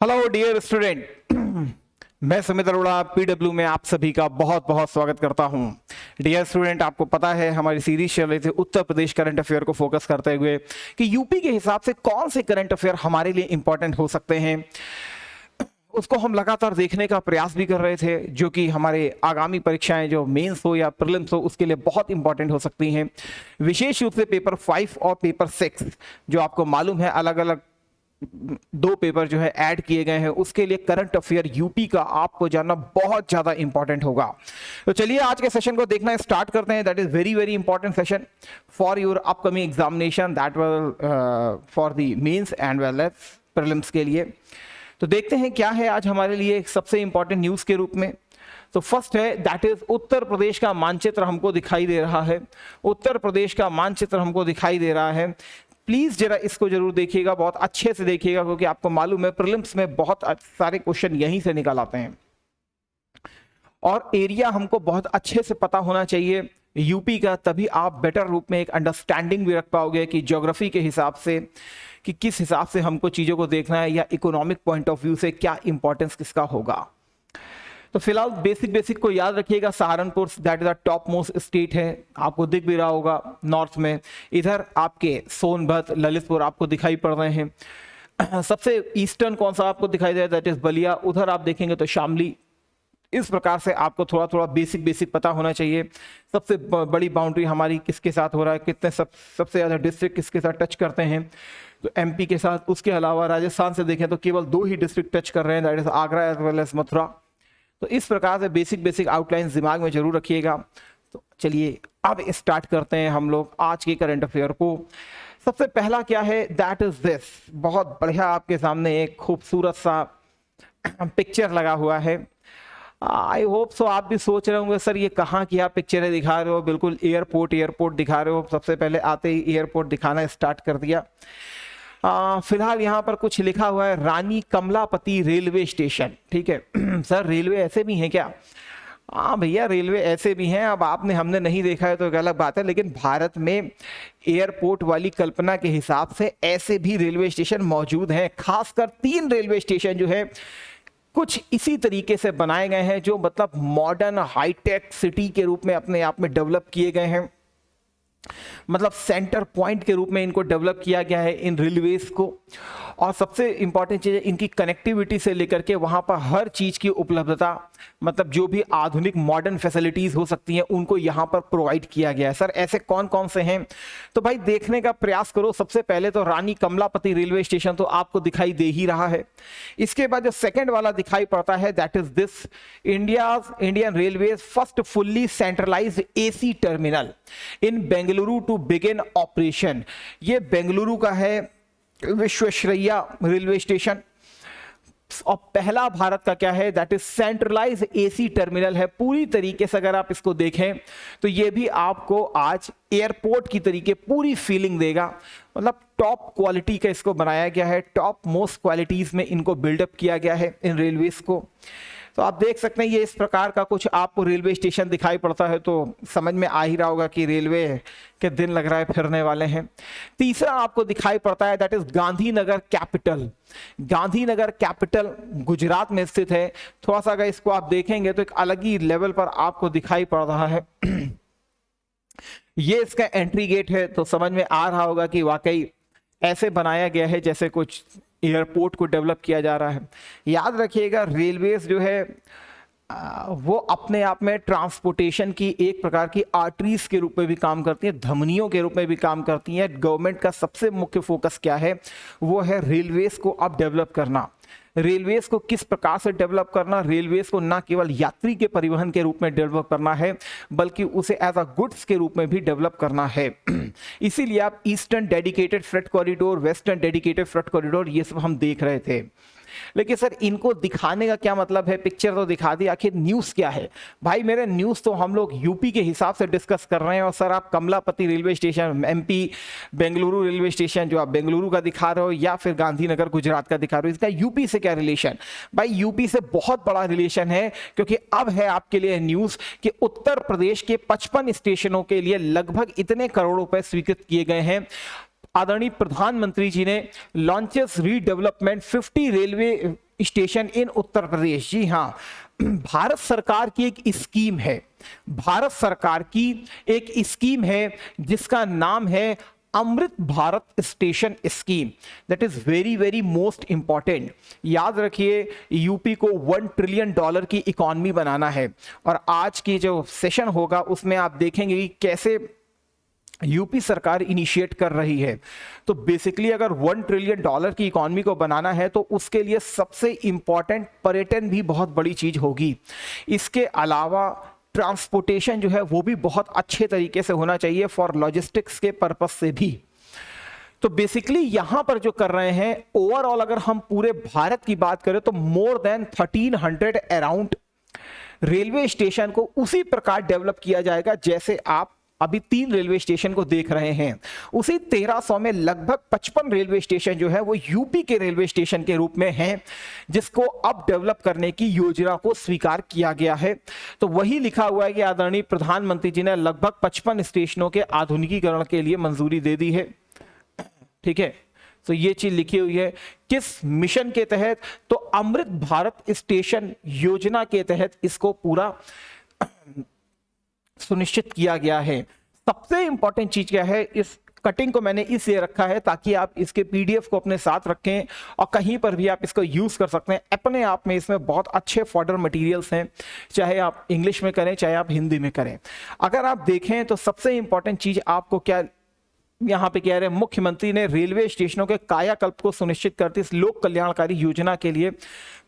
Hello dear student, मैं Sumit Arora PW में आप सभी का बहुत बहुत स्वागत करता हूं। डियर स्टूडेंट, आपको पता है हमारी सीरीज चल रही थी उत्तर प्रदेश करंट अफेयर को फोकस करते हुए कि यूपी के हिसाब से कौन से करंट अफेयर हमारे लिए इंपॉर्टेंट हो सकते हैं। उसको हम लगातार देखने का प्रयास भी कर रहे थे, जो कि हमारे आगामी परीक्षाएं जो मेंस हो या प्रीलिम्स हो उसके लिए बहुत इंपॉर्टेंट हो सकती हैं। विशेष रूप से पेपर 5 और पेपर 6 जो आपको मालूम है अलग अलग दो पेपर जो है ऐड किए गए हैं, उसके लिए करंट अफेयर यूपी का आपको जानना बहुत ज्यादा इंपॉर्टेंट होगा। तो चलिए आज के सेशन को देखना स्टार्ट करते हैं। That is very very important session for your upcoming examination, that will for the mains and well as prelims के लिए। तो देखते हैं क्या है आज हमारे लिए सबसे इंपॉर्टेंट न्यूज के रूप में। तो फर्स्ट है दैट इज उत्तर प्रदेश का मानचित्र हमको दिखाई दे रहा है। उत्तर प्रदेश का मानचित्र हमको दिखाई दे रहा है। प्लीज जरा इसको जरूर देखिएगा, बहुत अच्छे से देखिएगा, क्योंकि आपको मालूम है प्रीलिम्स में बहुत सारे क्वेश्चन यहीं से निकल आते हैं और एरिया हमको बहुत अच्छे से पता होना चाहिए यूपी का, तभी आप बेटर रूप में एक अंडरस्टैंडिंग भी रख पाओगे कि ज्योग्राफी के हिसाब से कि किस हिसाब से हमको चीजों को देखना है या इकोनॉमिक पॉइंट ऑफ व्यू से क्या इंपॉर्टेंस किसका होगा। तो फिलहाल बेसिक को याद रखिएगा। Saharanpur that is the top most state है, आपको दिख भी रहा होगा नॉर्थ में। इधर आपके सोनभद्र, ललितपुर आपको दिखाई पड़ रहे हैं। सबसे ईस्टर्न कौन सा आपको दिखाई दे रहा है, दैट इज बलिया। उधर आप देखेंगे तो शामली। इस प्रकार से आपको थोड़ा थोड़ा बेसिक पता होना चाहिए। सबसे बड़ी बाउंड्री हमारी किसके साथ हो रहा है, कितने सबसे ज्यादा डिस्ट्रिक्ट किसके साथ टच करते हैं, तो एमपी के साथ। उसके अलावा राजस्थान से देखें तो केवल 2 ही डिस्ट्रिक्ट टच कर रहे हैं, that is Agra as well as Mathura. तो इस प्रकार से बेसिक आउटलाइन दिमाग में जरूर रखिएगा। तो चलिए अब स्टार्ट करते हैं हम लोग आज के करंट अफेयर को। सबसे पहला क्या है, दैट इज दिस। बहुत बढ़िया आपके सामने एक खूबसूरत सा पिक्चर लगा हुआ है। आई होप सो आप भी सोच रहे होंगे सर ये कहाँ की आप पिक्चरें दिखा रहे हो, बिल्कुल एयरपोर्ट दिखा रहे हो। सबसे पहले आते ही एयरपोर्ट दिखाना स्टार्ट कर दिया। फिलहाल यहाँ पर कुछ लिखा हुआ है रानी कमलापति रेलवे स्टेशन। ठीक है सर, रेलवे ऐसे भी हैं क्या? हाँ भैया, रेलवे ऐसे भी हैं। अब आपने हमने नहीं देखा है तो एक अलग बात है, लेकिन भारत में एयरपोर्ट वाली कल्पना के हिसाब से ऐसे भी रेलवे स्टेशन मौजूद हैं। खासकर 3 रेलवे स्टेशन जो है कुछ इसी तरीके से बनाए गए हैं, जो मतलब मॉडर्न हाईटेक सिटी के रूप में अपने आप में डेवलप किए गए हैं। मतलब सेंटर पॉइंट के रूप में इनको डेवलप किया गया है इन रेलवेज को। और सबसे इंपॉर्टेंट चीज है इनकी कनेक्टिविटी से लेकर के वहां पर हर चीज की उपलब्धता, मतलब जो भी आधुनिक मॉडर्न फैसिलिटीज हो सकती हैं उनको यहां पर प्रोवाइड किया गया है। सर ऐसे कौन कौन से हैं, तो भाई देखने का प्रयास करो। सबसे पहले तो रानी कमलापति रेलवे स्टेशन तो आपको दिखाई दे ही रहा है। इसके बाद जो सेकेंड वाला दिखाई पड़ता है that is this, Indian railway first fully centralised AC terminal in Bengaluru to begin operation. ये बेंगलुरु का है विश्वेश्वरैया रेलवे स्टेशन। और पहला भारत का क्या है, that is centralise AC terminal है। पूरी तरीके से अगर आप इसको देखें तो ये भी आपको आज एयरपोर्ट की तरीके पूरी फीलिंग देगा। मतलब टॉप क्वालिटी का इसको बनाया गया है, टॉप मोस्ट क्वालिटीज में इनको बिल्डअप किया गया है इन रेलवेज को। तो आप देख सकते हैं ये इस प्रकार का कुछ आपको रेलवे स्टेशन दिखाई पड़ता है, तो समझ में आ ही रहा होगा कि रेलवे के दिन लग रहा है फिरने वाले हैं। तीसरा आपको दिखाई पड़ता है that is Gandhinagar capital. Gandhinagar capital Gujarat में स्थित है। थोड़ा सा अगर इसको आप देखेंगे तो एक अलग ही लेवल पर आपको दिखाई पड़ रहा है। ये इसका एंट्री गेट है, तो समझ में आ रहा होगा कि वाकई ऐसे बनाया गया है जैसे कुछ एयरपोर्ट को डेवलप किया जा रहा है। याद रखिएगा रेलवेज जो है वो अपने आप में ट्रांसपोर्टेशन की एक प्रकार की आर्टरीज के रूप में भी काम करती है, धमनियों के रूप में भी काम करती हैं। गवर्नमेंट का सबसे मुख्य फोकस क्या है, वो है रेलवेज को अब डेवलप करना। रेलवेज को किस प्रकार से डेवलप करना, रेलवेज को ना केवल यात्री के परिवहन के रूप में डेवलप करना है बल्कि उसे एज अ गुड्स के रूप में भी डेवलप करना है। इसीलिए आप eastern dedicated freight corridor, western dedicated freight corridor ये सब हम देख रहे थे। लेकिन सर इनको दिखाने का क्या मतलब है, पिक्चर तो दिखा दी, आखिर न्यूज क्या है? भाई मेरे न्यूज तो हम लोग यूपी के हिसाब से डिस्कस कर रहे हैं, और सर आप Kamlapati railway station, MP Bengaluru railway station जो आप बेंगलुरु का दिखा रहे हो या फिर गांधीनगर गुजरात का दिखा रहे हो, इसका यूपी से क्या रिलेशन? भाई यूपी से बहुत बड़ा रिलेशन है, क्योंकि अब है आपके लिए न्यूज कि उत्तर प्रदेश के 55 स्टेशनों के लिए लगभग इतने करोड़ रुपए स्वीकृत किए गए हैं। आदरणीय प्रधानमंत्री जी ने launches redevelopment 50 railway station in Uttar Pradesh. जी हाँ, भारत सरकार की एक स्कीम है, भारत सरकार की एक स्कीम है जिसका नाम है Amrit Bharat station scheme. That is very very most important. याद रखिए, यूपी को $1 ट्रिलियन की इकॉनमी बनाना है, और आज की जो सेशन होगा उसमें आप देखेंगे कि कैसे यूपी सरकार इनिशिएट कर रही है। तो बेसिकली अगर $1 ट्रिलियन की इकॉनमी को बनाना है तो उसके लिए सबसे इंपॉर्टेंट पर्यटन भी बहुत बड़ी चीज होगी। इसके अलावा ट्रांसपोर्टेशन जो है वो भी बहुत अच्छे तरीके से होना चाहिए फॉर लॉजिस्टिक्स के पर्पस से भी। तो बेसिकली यहां पर जो कर रहे हैं, ओवरऑल अगर हम पूरे भारत की बात करें तो more than 1300 around railway station को उसी प्रकार डेवलप किया जाएगा जैसे आप अभी 3 रेलवे स्टेशन को देख रहे हैं। उसी 1300 में लगभग 55 रेलवे स्टेशन जो है वो यूपी के रेलवे स्टेशन के रूप में हैं, जिसको अब डेवलप करने की योजना को स्वीकार किया गया है। तो वही लिखा हुआ है कि आदरणीय प्रधानमंत्री जी ने लगभग 55 स्टेशनों के आधुनिकीकरण के लिए मंजूरी दे दी है। ठीक है, तो ये चीज लिखी हुई है किस मिशन के तहत, तो अमृत भारत स्टेशन योजना के तहत इसको पूरा सुनिश्चित किया गया है। सबसे इंपॉर्टेंट चीज क्या है, इस कटिंग को मैंने इसलिए रखा है ताकि आप इसके पीडीएफ को अपने साथ रखें और कहीं पर भी आप इसको यूज कर सकते हैं। अपने आप में इसमें बहुत अच्छे फॉर्डर मटेरियल्स हैं, चाहे आप इंग्लिश में करें चाहे आप हिंदी में करें। अगर आप देखें तो सबसे इंपॉर्टेंट चीज आपको क्या यहां पे कह रहे हैं, मुख्यमंत्री ने रेलवे स्टेशनों के कायाकल्प को सुनिश्चित करती इस लोक कल्याणकारी योजना के लिए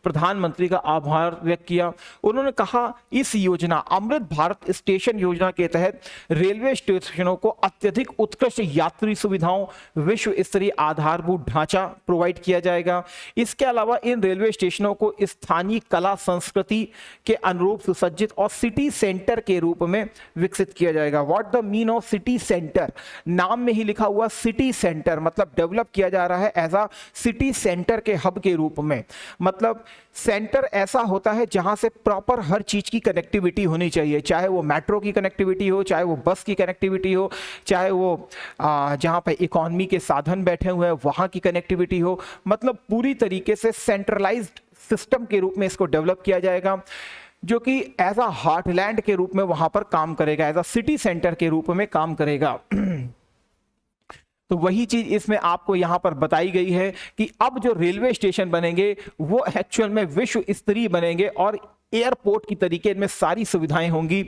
प्रधानमंत्री का आभार व्यक्त किया। उन्होंने कहा इस योजना अमृत भारत स्टेशन योजना के तहत रेलवे स्टेशनों को अत्यधिक उत्कृष्ट यात्री सुविधाओं, विश्व स्तरीय आधारभूत ढांचा प्रोवाइड किया जाएगा। इसके अलावा इन रेलवे स्टेशनों को स्थानीय कला संस्कृति के अनुरूप सुसज्जित और सिटी सेंटर के रूप में विकसित किया जाएगा। What the mean of city centre, नाम में ही लिखा हुआ सिटी सेंटर, मतलब डेवलप किया जा रहा है एज अ सिटी सेंटर के हब के रूप में। मतलब सेंटर ऐसा होता है जहां से प्रॉपर हर चीज की कनेक्टिविटी होनी चाहिए, चाहे वो मेट्रो की कनेक्टिविटी हो, चाहे वो बस की कनेक्टिविटी हो, चाहे वो जहां पे इकोनॉमी के साधन बैठे हुए हैं वहां की कनेक्टिविटी हो। मतलब पूरी तरीके से सेंट्रलाइज्ड सिस्टम के रूप में इसको डेवलप किया जाएगा, जो कि एज अ हार्टलैंड के रूप में वहां पर काम करेगा, एज अ सिटी सेंटर के रूप में काम करेगा। तो वही चीज इसमें आपको यहां पर बताई गई है कि अब जो रेलवे स्टेशन बनेंगे वो एक्चुअल में विश्व स्तरीय बनेंगे और एयरपोर्ट की तरीके में सारी सुविधाएं होंगी,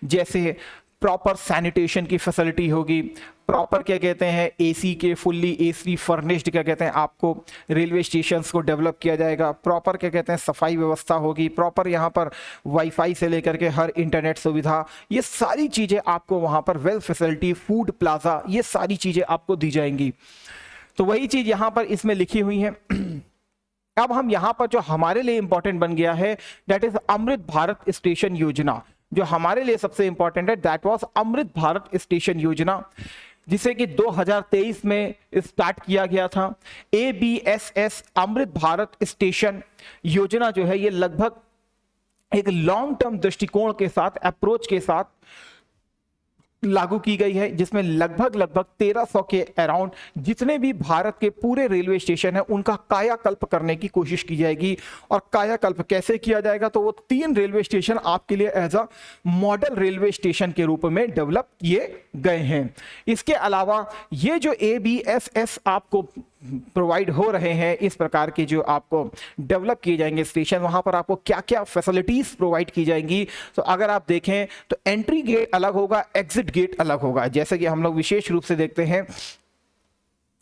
जैसे प्रॉपर सैनिटेशन की फैसिलिटी होगी, प्रॉपर क्या कहते हैं एसी के फुल्ली एसी फर्निश्ड क्या कहते हैं आपको रेलवे स्टेशंस को डेवलप किया जाएगा, प्रॉपर क्या कहते हैं सफाई व्यवस्था होगी, प्रॉपर यहाँ पर वाईफाई से लेकर के हर इंटरनेट सुविधा, ये सारी चीज़ें आपको वहाँ पर वेल फैसिलिटी, फूड प्लाजा, ये सारी चीज़ें आपको दी जाएंगी। तो वही चीज़ यहाँ पर इसमें लिखी हुई है। अब हम यहाँ पर जो हमारे लिए इंपॉर्टेंट बन गया है that is Amrit Bharat station योजना। जो हमारे लिए सबसे इंपॉर्टेंट है that was Amrit Bharat station योजना, जिसे कि 2023 में स्टार्ट किया गया था। ABSS अमृत भारत स्टेशन योजना जो है ये लगभग एक लॉन्ग टर्म दृष्टिकोण के साथ, अप्रोच के साथ लागू की गई है, जिसमें लगभग 1300 के अराउंड जितने भी भारत के पूरे रेलवे स्टेशन है उनका कायाकल्प करने की कोशिश की जाएगी। और कायाकल्प कैसे किया जाएगा, तो वो 3 रेलवे स्टेशन आपके लिए as a model railway station के रूप में डेवलप किए गए हैं। इसके अलावा ये जो ABSS आपको प्रोवाइड हो रहे हैं, इस प्रकार के जो आपको डेवलप किए जाएंगे स्टेशन, वहां पर आपको क्या क्या फैसिलिटीज प्रोवाइड की जाएंगी। तो अगर आप देखें तो एंट्री गेट अलग होगा, एग्जिट गेट अलग होगा। जैसे कि हम लोग विशेष रूप से देखते हैं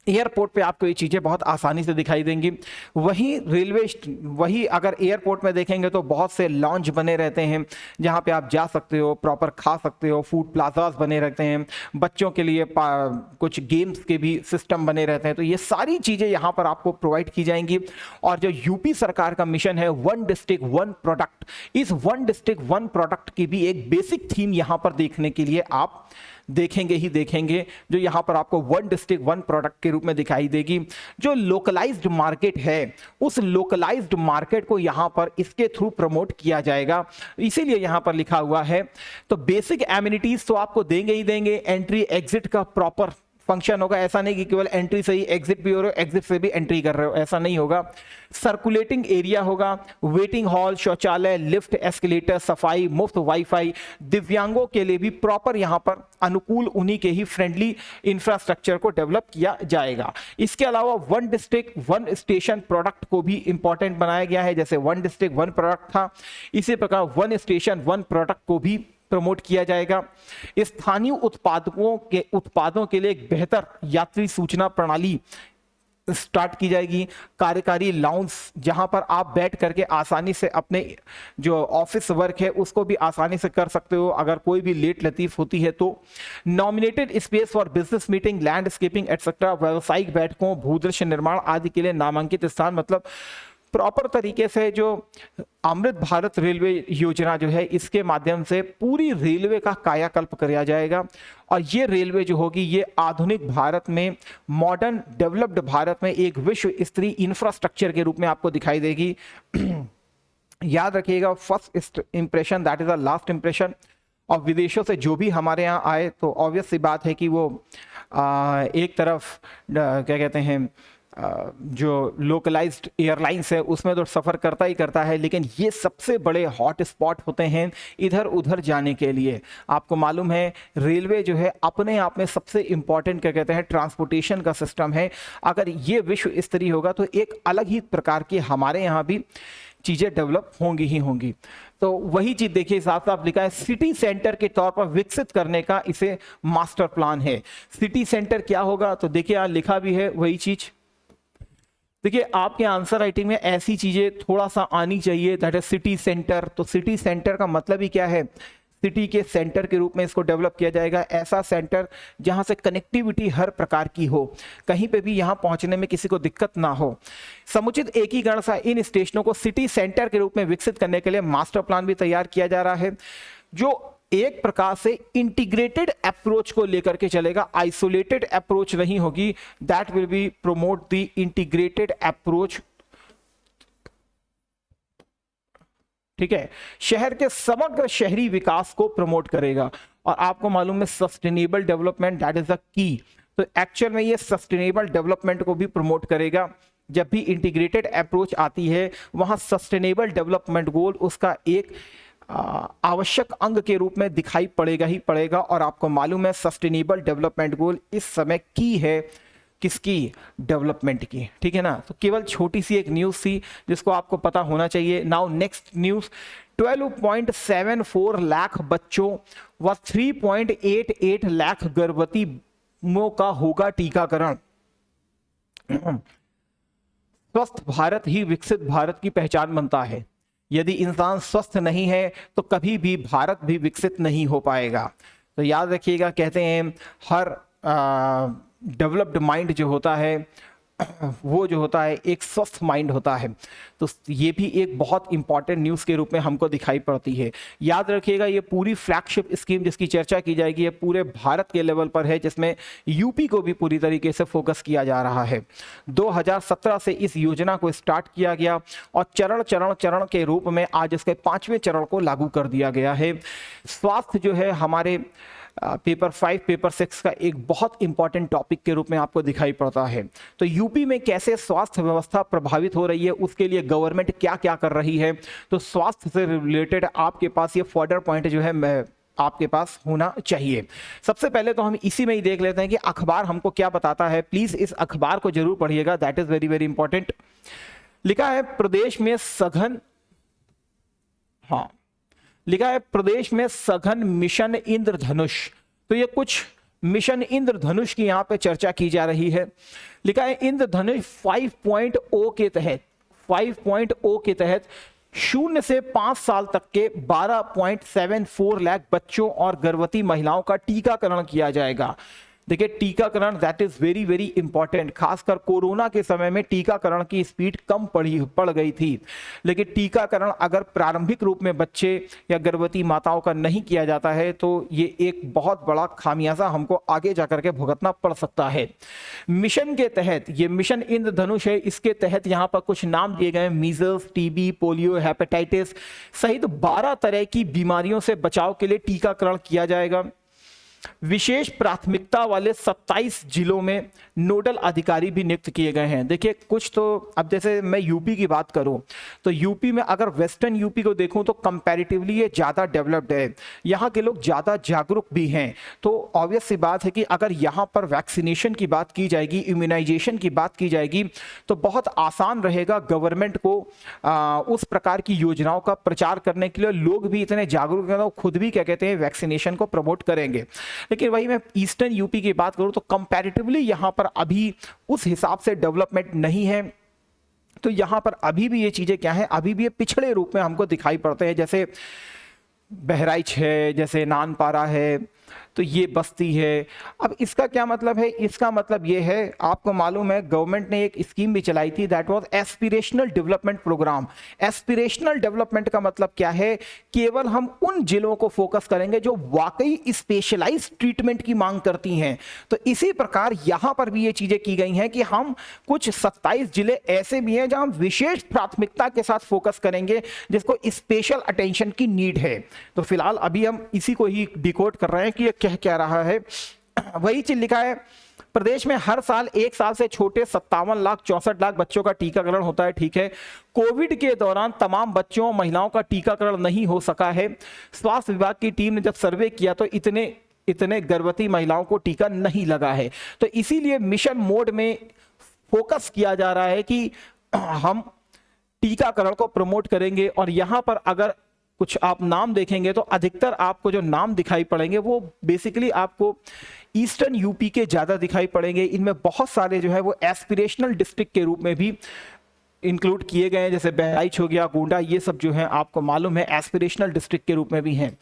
एयरपोर्ट पे आपको ये चीज़ें बहुत आसानी से दिखाई देंगी। वही अगर एयरपोर्ट में देखेंगे तो बहुत से लॉन्च बने रहते हैं जहाँ पे आप जा सकते हो, प्रॉपर खा सकते हो, फूड प्लाजाज बने रहते हैं, बच्चों के लिए कुछ गेम्स के भी सिस्टम बने रहते हैं। तो ये सारी चीज़ें यहाँ पर आपको प्रोवाइड की जाएंगी। और जो यूपी सरकार का मिशन है 1 डिस्ट्रिक्ट 1 प्रोडक्ट, इस 1 डिस्ट्रिक्ट 1 प्रोडक्ट की भी एक बेसिक थीम यहाँ पर देखने के लिए आप देखेंगे ही देखेंगे, जो यहाँ पर आपको 1 डिस्ट्रिक्ट 1 प्रोडक्ट के रूप में दिखाई देगी। जो लोकलाइज्ड मार्केट है उस लोकलाइज्ड मार्केट को यहाँ पर इसके थ्रू प्रमोट किया जाएगा, इसीलिए यहाँ पर लिखा हुआ है। तो बेसिक एमिनिटीज तो आपको देंगे ही देंगे, एंट्री एग्जिट का प्रॉपर फंक्शन होगा। ऐसा नहीं कि केवल एंट्री से ही एग्जिट भी हो रहे हो, एग्जिट से भी एंट्री कर रहे हो, ऐसा नहीं होगा। सर्कुलेटिंग एरिया होगा, वेटिंग हॉल, शौचालय, लिफ्ट, एस्केलेटर, सफाई, मुफ्त वाईफाई, दिव्यांगों के लिए भी प्रॉपर यहाँ पर अनुकूल उन्हीं के ही फ्रेंडली इंफ्रास्ट्रक्चर को डेवलप किया जाएगा। इसके अलावा one district one station product को भी इंपॉर्टेंट बनाया गया है। जैसे वन डिस्ट्रिक्ट वन प्रोडक्ट था, इसी प्रकार वन स्टेशन वन प्रोडक्ट को भी प्रमोट किया जाएगा। स्थानीय उत्पादों के लिए एक बेहतर यात्री सूचना प्रणाली स्टार्ट की जाएगी। कार्यकारी लाउंज, जहां पर आप बैठ करके आसानी से अपने जो ऑफिस वर्क है उसको भी आसानी से कर सकते हो अगर कोई भी लेट लतीफ होती है तो। Nominated space for business meeting, landscaping etcetera, व्यावसायिक बैठकों, भूदृश्य निर्माण आदि के लिए नामांकित स्थान। मतलब प्रॉपर तरीके से जो अमृत भारत रेलवे योजना जो है इसके माध्यम से पूरी रेलवे का कायाकल्प किया जाएगा। और ये रेलवे जो होगी ये आधुनिक भारत में, मॉडर्न डेवलप्ड भारत में एक विश्व स्तरीय इंफ्रास्ट्रक्चर के रूप में आपको दिखाई देगी। याद रखिएगा, first impression that is the last impression. और विदेशों से जो भी हमारे यहाँ आए तो ऑब्वियस सी बात है कि वो एक तरफ क्या कहते हैं जो लोकलाइज्ड एयरलाइंस है उसमें तो सफ़र करता ही करता है, लेकिन ये सबसे बड़े हॉट स्पॉट होते हैं इधर उधर जाने के लिए। आपको मालूम है रेलवे जो है अपने आप में सबसे इम्पॉर्टेंट क्या कहते हैं ट्रांसपोर्टेशन का सिस्टम है। अगर ये विश्व स्तरीय होगा तो एक अलग ही प्रकार की हमारे यहाँ भी चीज़ें डेवलप होंगी ही होंगी। तो वही चीज़ देखिए, साफ साफ लिखा है सिटी सेंटर के तौर पर विकसित करने का इसे मास्टर प्लान है। सिटी सेंटर क्या होगा तो देखिए यहाँ लिखा भी है वही चीज़। देखिए आपके आंसर राइटिंग में ऐसी चीजें थोड़ा सा आनी चाहिए, दैट इज सिटी सेंटर। तो सिटी सेंटर का मतलब ही क्या है, सिटी के सेंटर के रूप में इसको डेवलप किया जाएगा। ऐसा सेंटर जहां से कनेक्टिविटी हर प्रकार की हो, कहीं पे भी यहां पहुंचने में किसी को दिक्कत ना हो। समुचित एकीकरण से इन स्टेशनों को सिटी सेंटर के रूप में विकसित करने के लिए मास्टर प्लान भी तैयार किया जा रहा है, जो एक प्रकार से इंटीग्रेटेड अप्रोच को लेकर के चलेगा, आइसोलेटेड अप्रोच नहीं होगी। That will be promote the integrated approach. ठीक है, शहर के समग्र शहरी विकास को प्रमोट करेगा। और आपको मालूम है sustainable development that is the key. तो एक्चुअल में ये सस्टेनेबल डेवलपमेंट को भी प्रमोट करेगा। जब भी इंटीग्रेटेड अप्रोच आती है वहां सस्टेनेबल डेवलपमेंट गोल उसका एक आवश्यक अंग के रूप में दिखाई पड़ेगा ही पड़ेगा। और आपको मालूम है सस्टेनेबल डेवलपमेंट गोल इस समय की है किसकी, डेवलपमेंट की। ठीक है ना, तो केवल छोटी सी एक न्यूज़ थी जिसको आपको पता होना चाहिए। नाउ नेक्स्ट न्यूज़, 12.74 लाख बच्चों व 3.88 लाख गर्भवतियों का होगा टीकाकरण। स्वस्थ भारत ही विकसित भारत की पहचान बनता है। यदि इंसान स्वस्थ नहीं है तो कभी भी भारत भी विकसित नहीं हो पाएगा। तो याद रखिएगा, कहते हैं हर डेवलप्ड माइंड जो होता है वो जो होता है एक स्वस्थ माइंड होता है। तो ये भी एक बहुत इंपॉर्टेंट न्यूज़ के रूप में हमको दिखाई पड़ती है। याद रखिएगा ये पूरी फ्लैगशिप स्कीम जिसकी चर्चा की जाएगी ये पूरे भारत के लेवल पर है, जिसमें यूपी को भी पूरी तरीके से फोकस किया जा रहा है। 2017 से इस योजना को स्टार्ट किया गया और चरण के रूप में आज इसके 5वें चरण को लागू कर दिया गया है। स्वास्थ्य जो है हमारे पेपर 5 पेपर 6 का एक बहुत इंपॉर्टेंट टॉपिक के रूप में आपको दिखाई पड़ता है। तो यूपी में कैसे स्वास्थ्य व्यवस्था प्रभावित हो रही है, उसके लिए गवर्नमेंट क्या क्या कर रही है, तो स्वास्थ्य से रिलेटेड आपके पास ये फॉर्डर पॉइंट जो है आपके पास होना चाहिए। सबसे पहले तो हम इसी में ही देख लेते हैं कि अखबार हमको क्या बताता है। प्लीज इस अखबार को जरूर पढ़िएगा, that is very very important. लिखा है प्रदेश में सघन, लिखा है प्रदेश में सघन मिशन इंद्रधनुष। तो ये कुछ मिशन इंद्रधनुष की यहां पे चर्चा की जा रही है। लिखा है इंद्रधनुष 5.0 के तहत 5.0 के तहत 0 से 5 साल तक के 12.74 लाख बच्चों और गर्भवती महिलाओं का टीकाकरण किया जाएगा। देखिए टीकाकरण that is very very important. खासकर कोरोना के समय में टीकाकरण की स्पीड कम पड़ गई थी, लेकिन टीकाकरण अगर प्रारंभिक रूप में बच्चे या गर्भवती माताओं का नहीं किया जाता है तो ये एक बहुत बड़ा खामियाजा हमको आगे जाकर के भुगतना पड़ सकता है। मिशन के तहत, ये मिशन इंद्रधनुष है, इसके तहत यहाँ पर कुछ नाम दिए गए, मीजल्स, टीबी, पोलियो, हेपेटाइटिस सहित 12 तरह की बीमारियों से बचाव के लिए टीकाकरण किया जाएगा। विशेष प्राथमिकता वाले 27 जिलों में नोडल अधिकारी भी नियुक्त किए गए हैं। देखिए कुछ तो, अब जैसे मैं यूपी की बात करूं तो यूपी में अगर वेस्टर्न यूपी को देखूं तो कंपैरेटिवली ये ज़्यादा डेवलप्ड है, यहाँ के लोग ज़्यादा जागरूक भी हैं। तो ऑब्वियस सी बात है कि अगर यहाँ पर वैक्सीनेशन की बात की जाएगी, इम्यूनाइजेशन की बात की जाएगी, तो बहुत आसान रहेगा गवर्नमेंट को उस प्रकार की योजनाओं का प्रचार करने के लिए। लोग भी इतने जागरूक हैं, खुद भी क्या कहते हैं वैक्सीनेशन को प्रमोट करेंगे। लेकिन वही मैं ईस्टर्न यूपी की बात करूं तो कंपैरेटिवली यहां पर अभी उस हिसाब से डेवलपमेंट नहीं है। तो यहां पर अभी भी ये चीजें क्या है, अभी भी ये पिछड़े रूप में हमको दिखाई पड़ते हैं। जैसे बहराइच है, जैसे नानपारा है, तो ये बस्ती है। अब इसका क्या मतलब है, इसका मतलब ये है, आपको मालूम है गवर्नमेंट ने एक स्कीम भी चलाई थी, that was aspirational development programme. Aspirational development का मतलब क्या है, केवल हम उन जिलों को फोकस करेंगे जो वाकई स्पेशलाइज्ड ट्रीटमेंट की मांग करती हैं। तो इसी प्रकार यहां पर भी ये चीजें की गई हैं कि हम कुछ 27 जिले ऐसे भी हैं जहां विशेष प्राथमिकता के साथ फोकस करेंगे, जिसको स्पेशल अटेंशन की नीड है। तो फिलहाल अभी हम इसी को ही डिकोड कर रहे हैं कि ये क्या रहा है। वही चीज लिखा है, प्रदेश में हर साल 1 साल से छोटे 57,64,00,000 बच्चों का टीकाकरण होता है। ठीक है, कोविड के दौरान तमाम बच्चों महिलाओं का टीकाकरण नहीं हो सका है। स्वास्थ्य विभाग की टीम ने जब सर्वे किया तो इतने गर्भवती महिलाओं को टीका नहीं लगा है। तो इसीलिए मिशन मोड में फोकस किया जा रहा है कि हम टीकाकरण को प्रमोट करेंगे। और यहां पर अगर कुछ आप नाम देखेंगे तो अधिकतर आपको जो नाम दिखाई पड़ेंगे वो बेसिकली आपको ईस्टर्न यूपी के ज्यादा दिखाई पड़ेंगे। इनमें बहुत सारे जो है वो एस्पिरेशनल डिस्ट्रिक्ट के रूप में भी इंक्लूड किए गए हैं, जैसे बहराइच हो गया, गोंडा, ये सब जो है आपको मालूम है एस्पिरेशनल डिस्ट्रिक्ट के रूप में भी हैं।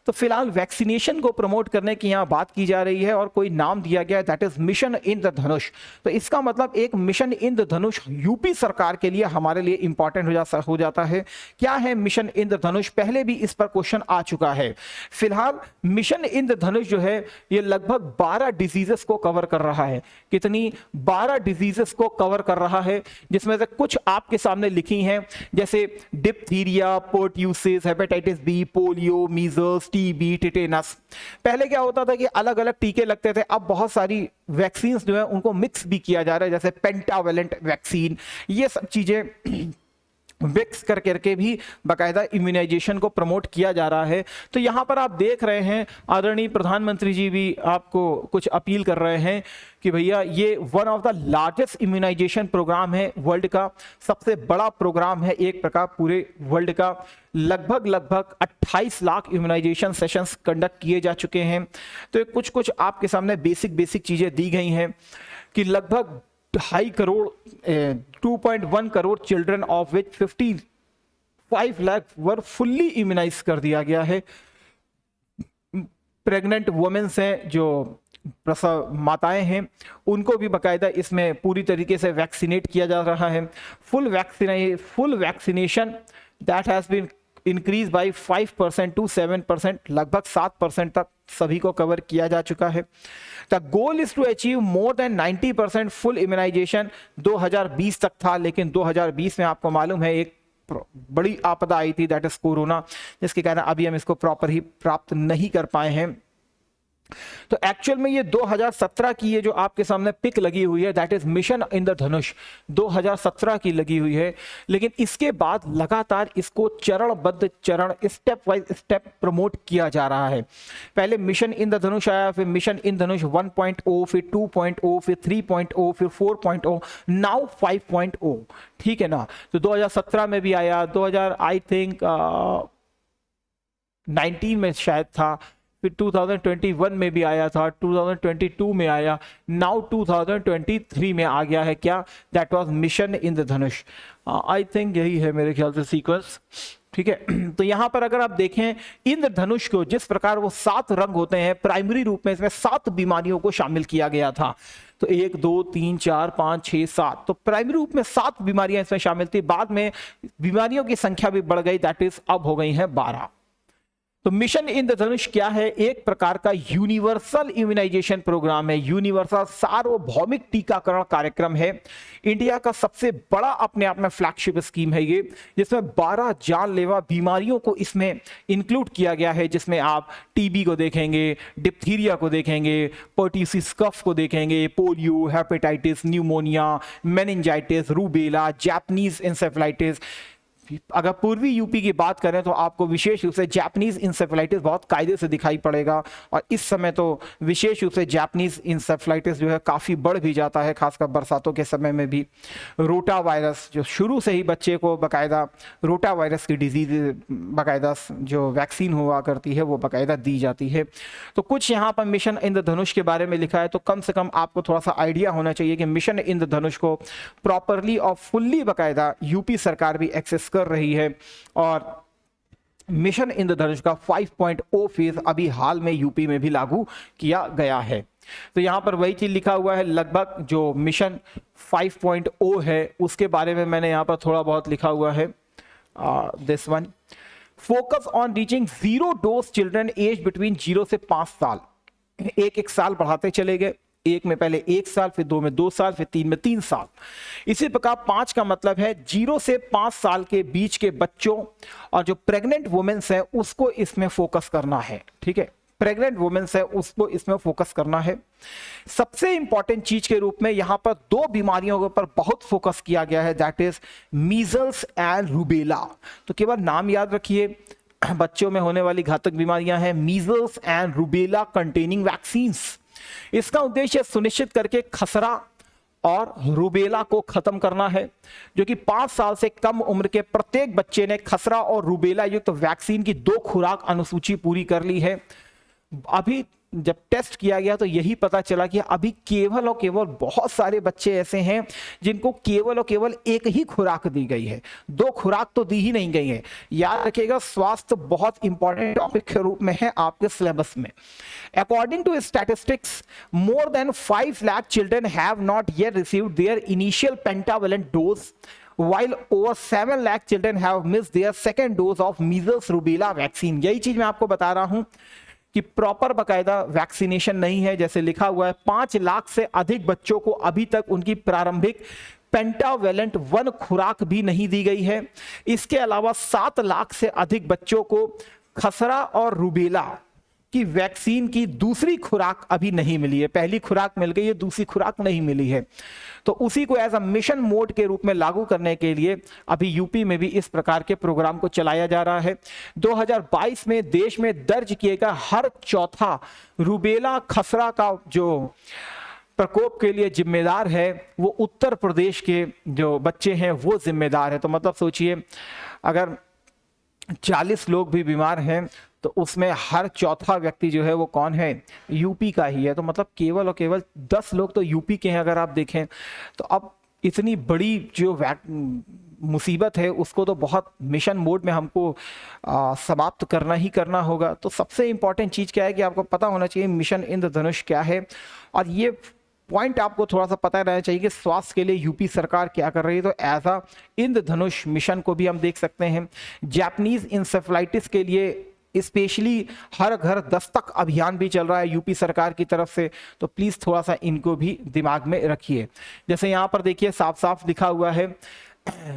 तो फिलहाल वैक्सीनेशन को प्रमोट करने की यहाँ बात की जा रही है और कोई नाम दिया गया, दैट इज मिशन इंद्रधनुष। तो इसका मतलब एक मिशन इंद्रधनुष यूपी सरकार के लिए हमारे लिए इंपॉर्टेंट हो जाता है। क्या है मिशन इंद्रधनुष, पहले भी इस पर क्वेश्चन आ चुका है। फिलहाल मिशन इंद्रधनुष जो है ये लगभग 12 डिजीजेस को कवर कर रहा है। कितनी? 12 डिजीजेस को कवर कर रहा है, जिसमें से कुछ आपके सामने लिखी हैं, जैसे diphtheria, pertussis, hepatitis B, polio, measles, TB, tetanus. पहले क्या होता था कि अलग अलग टीके लगते थे, अब बहुत सारी वैक्सीन जो है उनको मिक्स भी किया जा रहा है, जैसे पेंटावेलेंट वैक्सीन, ये सब चीजें मिक्स करके भी बाकायदा इम्यूनाइजेशन को प्रमोट किया जा रहा है। तो यहां पर आप देख रहे हैं आदरणीय प्रधानमंत्री जी भी आपको कुछ अपील कर रहे हैं कि भैया ये one of the largest immunisation programme है, वर्ल्ड का सबसे बड़ा प्रोग्राम है एक प्रकार पूरे वर्ल्ड का। लगभग 28 लाख इम्यूनाइजेशन सेशंस कंडक्ट किए जा चुके हैं। तो कुछ आपके सामने बेसिक चीजें दी गई हैं कि लगभग 2.5 crore 2.1 crore children of which 55 lakh were fully immunise कर दिया गया है। प्रेग्नेंट वुमेन्स हैं, जो प्रसव माताएं हैं, उनको भी बाकायदा इसमें पूरी तरीके से वैक्सीनेट किया जा रहा है। Full vaccination that has been increase by 5% to 7%, लगभग 7% तक सभी को कवर किया जा चुका है। The goal is to achieve more than 90% full immunisation 2020 तक था, लेकिन 2020 में आपको मालूम है एक बड़ी आपदा आई थी, दैट इज कोरोना, जिसके कारण अभी हम इसको प्रॉपर ही प्राप्त नहीं कर पाए हैं। तो एक्चुअल में ये 2017 की ये जो आपके सामने पिक लगी हुई है, दैट इज मिशन इंद्रधनुष 2017 की लगी हुई है। लेकिन इसके बाद लगातार इसको चरणबद्ध स्टेप वाइज स्टेप प्रमोट किया जा रहा है। पहले मिशन इंद्रधनुष आया, फिर मिशन इंद्रधनुष 1.0, फिर 2.0, फिर 3.0, फिर 4.0, नाउ 5.0। ठीक है ना। तो 2017 में भी आया, 2000 आई थिंक 19 में शायद था, फिर 2021 में भी आया था, 2022 में आया, नाउ 2023 में आ गया है। क्या? That was mission Indradhanush. I think यही है मेरे ख्याल से सीक्वेंस। ठीक है। तो यहां पर अगर आप देखें इंद्रधनुष को, जिस प्रकार वो 7 रंग होते हैं, प्राइमरी रूप में इसमें 7 बीमारियों को शामिल किया गया था। तो 1 2 3 4 5 6 7, तो प्राइमरी रूप में 7 बीमारियां इसमें शामिल थी। बाद में बीमारियों की संख्या भी बढ़ गई, दैट इज अब हो गई है 12। तो मिशन इंद्रधनुष क्या है? एक प्रकार का यूनिवर्सल इम्यूनाइजेशन प्रोग्राम है, यूनिवर्सल सार्वभौमिक टीकाकरण कार्यक्रम है। इंडिया का सबसे बड़ा अपने आप में फ्लैगशिप स्कीम है ये, जिसमें 12 जानलेवा बीमारियों को इसमें इंक्लूड किया गया है, जिसमें आप टीबी को देखेंगे, डिप्थीरिया को देखेंगे, पर्ट्यूसिस कफ को देखेंगे, polio, hepatitis, pneumonia, meningitis, rubella, Japanese encephalitis. अगर पूर्वी यूपी की बात करें तो आपको विशेष रूप से जापानीज इंसेफेलाइटिस बहुत कायदे से दिखाई पड़ेगा, और इस समय तो विशेष रूप से जापानीज इंसेफेलाइटिस जो है काफ़ी बढ़ भी जाता है, खासकर बरसातों के समय में भी। रोटा वायरस, जो शुरू से ही बच्चे को बाकायदा रोटा वायरस की डिजीज बाकायदा जो वैक्सीन हुआ करती है वो बाकायदा दी जाती है। तो कुछ यहाँ पर मिशन इंद्रधनुष के बारे में लिखा है, तो कम से कम आपको थोड़ा सा आइडिया होना चाहिए कि मिशन इंद्रधनुष को प्रॉपरली और फुल्ली बाकायदा यूपी सरकार भी एक्सेस कर रही है। और मिशन इंद्रधनुष का 5.0 फेज अभी हाल में यूपी में भी लागू किया गया है। तो यहां पर वही चीज लिखा हुआ है, लगभग जो मिशन 5.0 है उसके बारे में मैंने यहां पर थोड़ा बहुत लिखा हुआ है। This one, focus on reaching 0 dose children age between 0 से 5 साल। एक साल बढ़ाते चले गए, एक में पहले 1 साल, फिर 2 में 2 साल, फिर 3 में 3 साल। इसी प्रकार 5 का मतलब है 0 से 5 साल के बीच के बच्चों और जो प्रेग्नेंट वुमेन्स है उसको इसमें फोकस करना है। ठीक है, प्रेग्नेंट वुमेन्स है उसको इसमें फोकस करना है। सबसे इंपॉर्टेंट चीज के रूप में यहां पर 2 बीमारियों के ऊपर बहुत फोकस किया गया है, that is measles and rubella. तो केवल नाम याद रखिए, बच्चों में होने वाली घातक बीमारियां हैं measles and rubella containing vaccines. इसका उद्देश्य सुनिश्चित करके खसरा और रूबेला को खत्म करना है, जो कि 5 साल से कम उम्र के प्रत्येक बच्चे ने खसरा और रूबेला युक्त वैक्सीन की 2 खुराक अनुसूची पूरी कर ली है। अभी जब टेस्ट किया गया तो यही पता चला कि अभी केवल और केवल बहुत सारे बच्चे ऐसे हैं जिनको केवल और केवल एक ही खुराक दी गई है, 2 खुराक तो दी ही नहीं गई है। याद रखिएगा, स्वास्थ्य बहुत इंपॉर्टेंट टॉपिक के रूप में है आपके सिलेबस में। According to statistics, more than 5 lakh children have not yet received their initial pentavalent dose, while over 7 lakh children have missed their second dose of measles rubella vaccine। यही चीज मैं आपको बता रहा हूं कि प्रॉपर बकायदा वैक्सीनेशन नहीं है। जैसे लिखा हुआ है 5 लाख से अधिक बच्चों को अभी तक उनकी प्रारंभिक पेंटावेलेंट 1 खुराक भी नहीं दी गई है। इसके अलावा 7 लाख से अधिक बच्चों को खसरा और रूबेला की वैक्सीन की दूसरी खुराक अभी नहीं मिली है। पहली खुराक मिल गई है, दूसरी खुराक नहीं मिली है। तो उसी को एज अ मिशन मोड के रूप में लागू करने के लिए अभी यूपी में भी इस प्रकार के प्रोग्राम को चलाया जा रहा है। 2022 में देश में दर्ज किए गए हर चौथा रूबेला खसरा का जो प्रकोप के लिए जिम्मेदार है वो उत्तर प्रदेश के जो बच्चे हैं वो जिम्मेदार है। तो मतलब सोचिए, अगर 40 लोग भी बीमार हैं तो उसमें हर चौथा व्यक्ति जो है वो कौन है? यूपी का ही है। तो मतलब केवल और केवल 10 लोग तो यूपी के हैं अगर आप देखें। तो अब इतनी बड़ी जो मुसीबत है उसको तो बहुत मिशन मोड में हमको समाप्त करना ही करना होगा। तो सबसे इंपॉर्टेंट चीज़ क्या है कि आपको पता होना चाहिए मिशन इंद्रधनुष क्या है, और ये पॉइंट आपको थोड़ा सा पता रहना चाहिए कि स्वास्थ्य के लिए यूपी सरकार क्या कर रही है। तो एज अ इंद्रधनुष मिशन को भी हम देख सकते हैं। जापानीज इंसेफेलाइटिस के लिए स्पेशली हर घर दस्तक अभियान भी चल रहा है यूपी सरकार की तरफ से, तो प्लीज थोड़ा सा इनको भी दिमाग में रखिए। जैसे यहाँ पर देखिए साफ साफ लिखा हुआ है,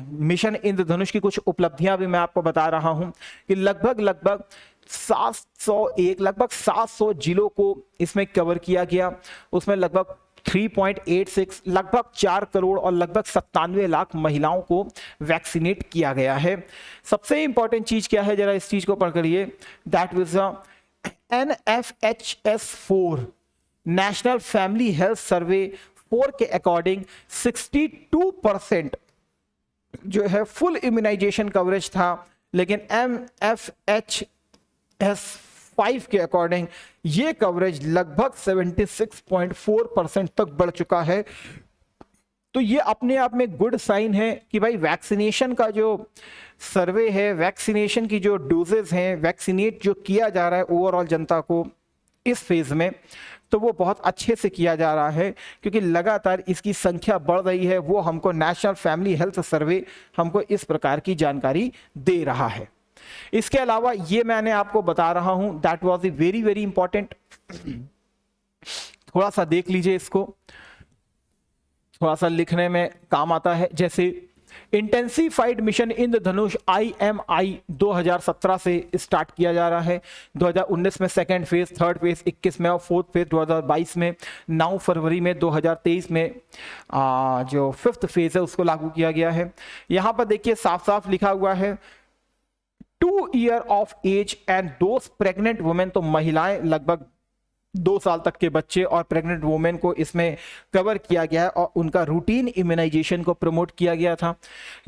मिशन इंद्रधनुष की कुछ उपलब्धियां भी मैं आपको बता रहा हूं कि लगभग 700 जिलों को इसमें कवर किया गया। उसमें लगभग 3.86 लगभग 4 करोड़ और लगभग 97 लाख महिलाओं को वैक्सीनेट किया गया है। सबसे इंपॉर्टेंट चीज क्या है, जरा इस चीज को पढ़ करिए, that was NFHS4 national family health survey 4 के अकॉर्डिंग 62% जो है फुल इम्यूनाइजेशन कवरेज था, लेकिन MFHS5 के अकॉर्डिंग ये कवरेज लगभग 76.4% तक बढ़ चुका है। तो ये अपने आप में गुड साइन है कि भाई वैक्सीनेशन का जो सर्वे है, वैक्सीनेशन की जो डोजेस हैं, वैक्सीनेट जो किया जा रहा है ओवरऑल जनता को इस फेज में, तो वो बहुत अच्छे से किया जा रहा है, क्योंकि लगातार इसकी संख्या बढ़ रही है। वो हमको नेशनल फैमिली हेल्थ सर्वे हमको इस प्रकार की जानकारी दे रहा है। इसके अलावा ये मैंने आपको बता रहा हूं, that was a very very important. थोड़ा सा देख लीजिए इसको, थोड़ा सा लिखने में काम आता है। जैसे इंटेंसिफाइड मिशन इंद्रधनुष IMI 2017 से स्टार्ट किया जा रहा है, 2019 में सेकेंड फेज, थर्ड फेज 21 में और फोर्थ फेज 2022 में, 9 फरवरी में 2023 में जो फिफ्थ फेज है उसको लागू किया गया है। यहां पर देखिए साफ साफ लिखा हुआ है 2 year of age and those pregnant women, तो महिलाएं लगभग 2 साल तक के बच्चे और प्रेग्नेंट वुमेन को इसमें कवर किया गया है और उनका रूटीन इम्यूनाइजेशन को प्रमोट किया गया था।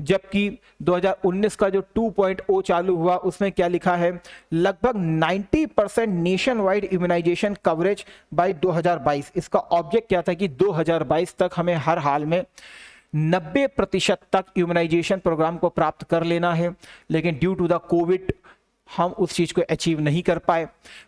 जबकि 2019 का जो 2.0 चालू हुआ उसमें क्या लिखा है, लगभग 90% nationwide immunisation coverage by 2022। इसका ऑब्जेक्ट क्या था कि 2022 तक हमें हर हाल में 90% तक इम्यूनाइजेशन प्रोग्राम को प्राप्त कर लेना है, लेकिन ड्यू टू द कोविड हम उस चीज को अचीव नहीं कर पाए।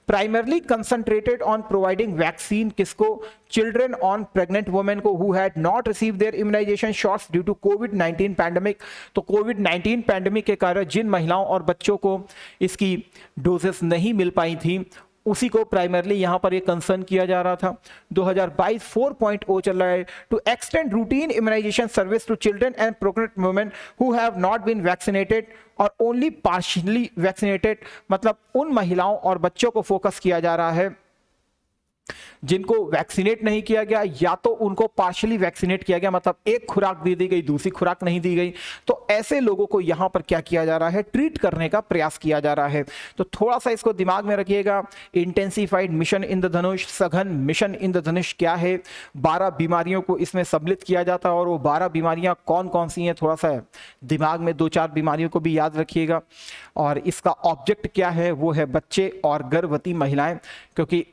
Primarily concentrated on providing vaccine, किसको, चिल्ड्रन ऑन प्रेग्नेंट वुमेन को who had not receive their immunisation shots due to कोविड-19 पैंडेमिक। तो कोविड-19 पैंडेमिक के कारण जिन महिलाओं और बच्चों को इसकी डोजेस नहीं मिल पाई थी उसी को प्राइमरली यहां पर ये कंसर्न किया जा रहा था। 2022 4.0 चल रहा है, to extend routine immunisation service to children and pregnant women who have not been vaccinated और ओनली पार्शियली वैक्सीनेटेड, मतलब उन महिलाओं और बच्चों को फोकस किया जा रहा है जिनको वैक्सीनेट नहीं किया गया या तो उनको पार्शियली वैक्सीनेट किया गया, मतलब एक खुराक दे दी गई, दूसरी खुराक नहीं दी गई। तो ऐसे लोगों को यहां पर क्या किया जा रहा है, ट्रीट करने का प्रयास किया जा रहा है। तो थोड़ा सा इसको दिमाग में रखिएगा। इंटेंसिफाइड मिशन इंद्रधनुष, सघन मिशन इंद्रधनुष क्या है, 12 बीमारियों को इसमें सम्मिलित किया जाता है और वो 12 बीमारियां कौन कौन सी हैं, थोड़ा सा दिमाग में 2-4 बीमारियों को भी याद रखिएगा। और इसका ऑब्जेक्ट क्या है, वो है बच्चे और गर्भवती महिलाएं, क्योंकि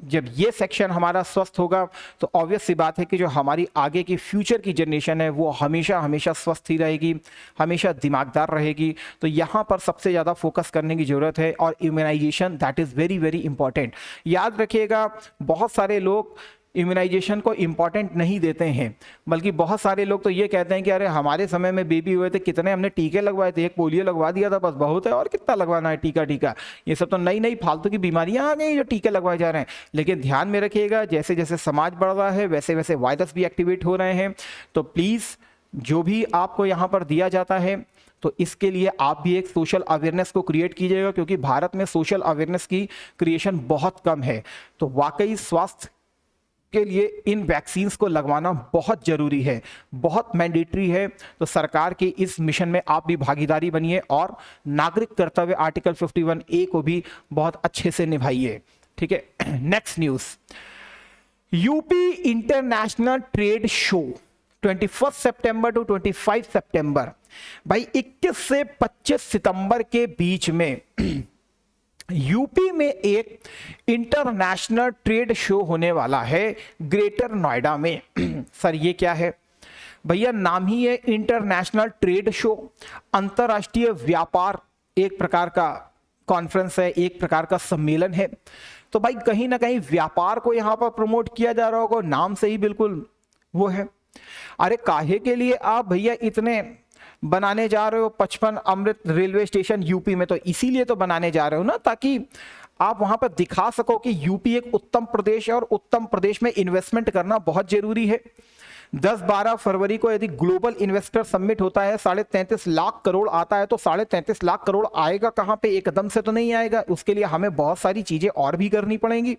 जब ये सेक्शन हमारा स्वस्थ होगा तो ऑब्वियस सी बात है कि जो हमारी आगे की फ्यूचर की जनरेशन है वो हमेशा हमेशा स्वस्थ ही रहेगी, हमेशा दिमागदार रहेगी। तो यहाँ पर सबसे ज़्यादा फोकस करने की ज़रूरत है और immunisation that is very very important. याद रखिएगा, बहुत सारे लोग इम्यूनाइजेशन को इंपॉर्टेंट नहीं देते हैं, बल्कि बहुत सारे लोग तो ये कहते हैं कि अरे हमारे समय में बेबी हुए थे, कितने हमने टीके लगवाए थे, एक पोलियो लगवा दिया था, बस बहुत है, और कितना लगवाना है टीका। ये सब तो नई नई फालतू की बीमारियां आ गई जो टीके लगवाए जा रहे हैं। लेकिन ध्यान में रखिएगा, जैसे जैसे समाज बढ़ रहा है वैसे वैसे वायरस भी एक्टिवेट हो रहे हैं। तो प्लीज़ जो भी आपको यहाँ पर दिया जाता है तो इसके लिए आप भी एक सोशल अवेयरनेस को क्रिएट कीजिएगा, क्योंकि भारत में सोशल अवेयरनेस की क्रिएशन बहुत कम है। तो वाकई स्वास्थ्य के लिए इन वैक्सीन्स को लगवाना बहुत जरूरी है, बहुत मैंडेटरी है। तो सरकार के इस मिशन में आप भी भागीदारी बनिए और नागरिक कर्तव्य आर्टिकल 51A को भी बहुत अच्छे से निभाइए। ठीक है, next news, UP international trade show 21 सितंबर टू 25 सितंबर, भाई 21 से 25 सितंबर के बीच में यूपी में एक इंटरनेशनल ट्रेड शो होने वाला है ग्रेटर नोएडा में। सर ये क्या है भैया, नाम ही है इंटरनेशनल ट्रेड शो। अंतरराष्ट्रीय व्यापार एक प्रकार का कॉन्फ्रेंस है, एक प्रकार का सम्मेलन है। तो भाई कहीं ना कहीं व्यापार को यहां पर प्रमोट किया जा रहा होगा, नाम से ही बिल्कुल वो है। अरे काहे के लिए आप भैया इतने बनाने जा रहे हो 55 अमृत रेलवे स्टेशन यूपी में, तो इसीलिए तो बनाने जा रहे हो ना, ताकि आप वहां पर दिखा सको कि यूपी एक उत्तम प्रदेश है और उत्तम प्रदेश में इन्वेस्टमेंट करना बहुत जरूरी है। 10-12 फरवरी को यदि ग्लोबल इन्वेस्टर समिट होता है, 33.5 लाख करोड़ आता है, तो 33.5 लाख करोड़ आएगा कहां पे, एकदम से तो नहीं आएगा। उसके लिए हमें बहुत सारी चीजें और भी करनी पड़ेंगी।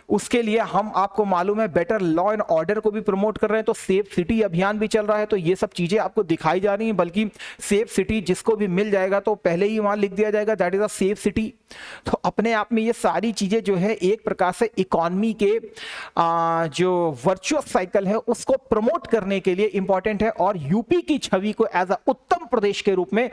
उसके लिए हम, आपको मालूम है, बेटर लॉ एंड ऑर्डर को भी प्रमोट कर रहे हैं, तो सेफ सिटी अभियान भी चल रहा है। तो ये सब चीजें आपको दिखाई जा रही हैं, बल्कि सेफ सिटी जिसको भी मिल जाएगा तो पहले ही वहां लिख दिया जाएगा that is a safe city. तो अपने आप में ये सारी चीजें जो है एक प्रकार से इकोनॉमी के जो वर्चुअस साइकिल है उसको प्रमोट करने के लिए इंपॉर्टेंट है और यूपी की छवि को एज अ उत्तम प्रदेश के रूप में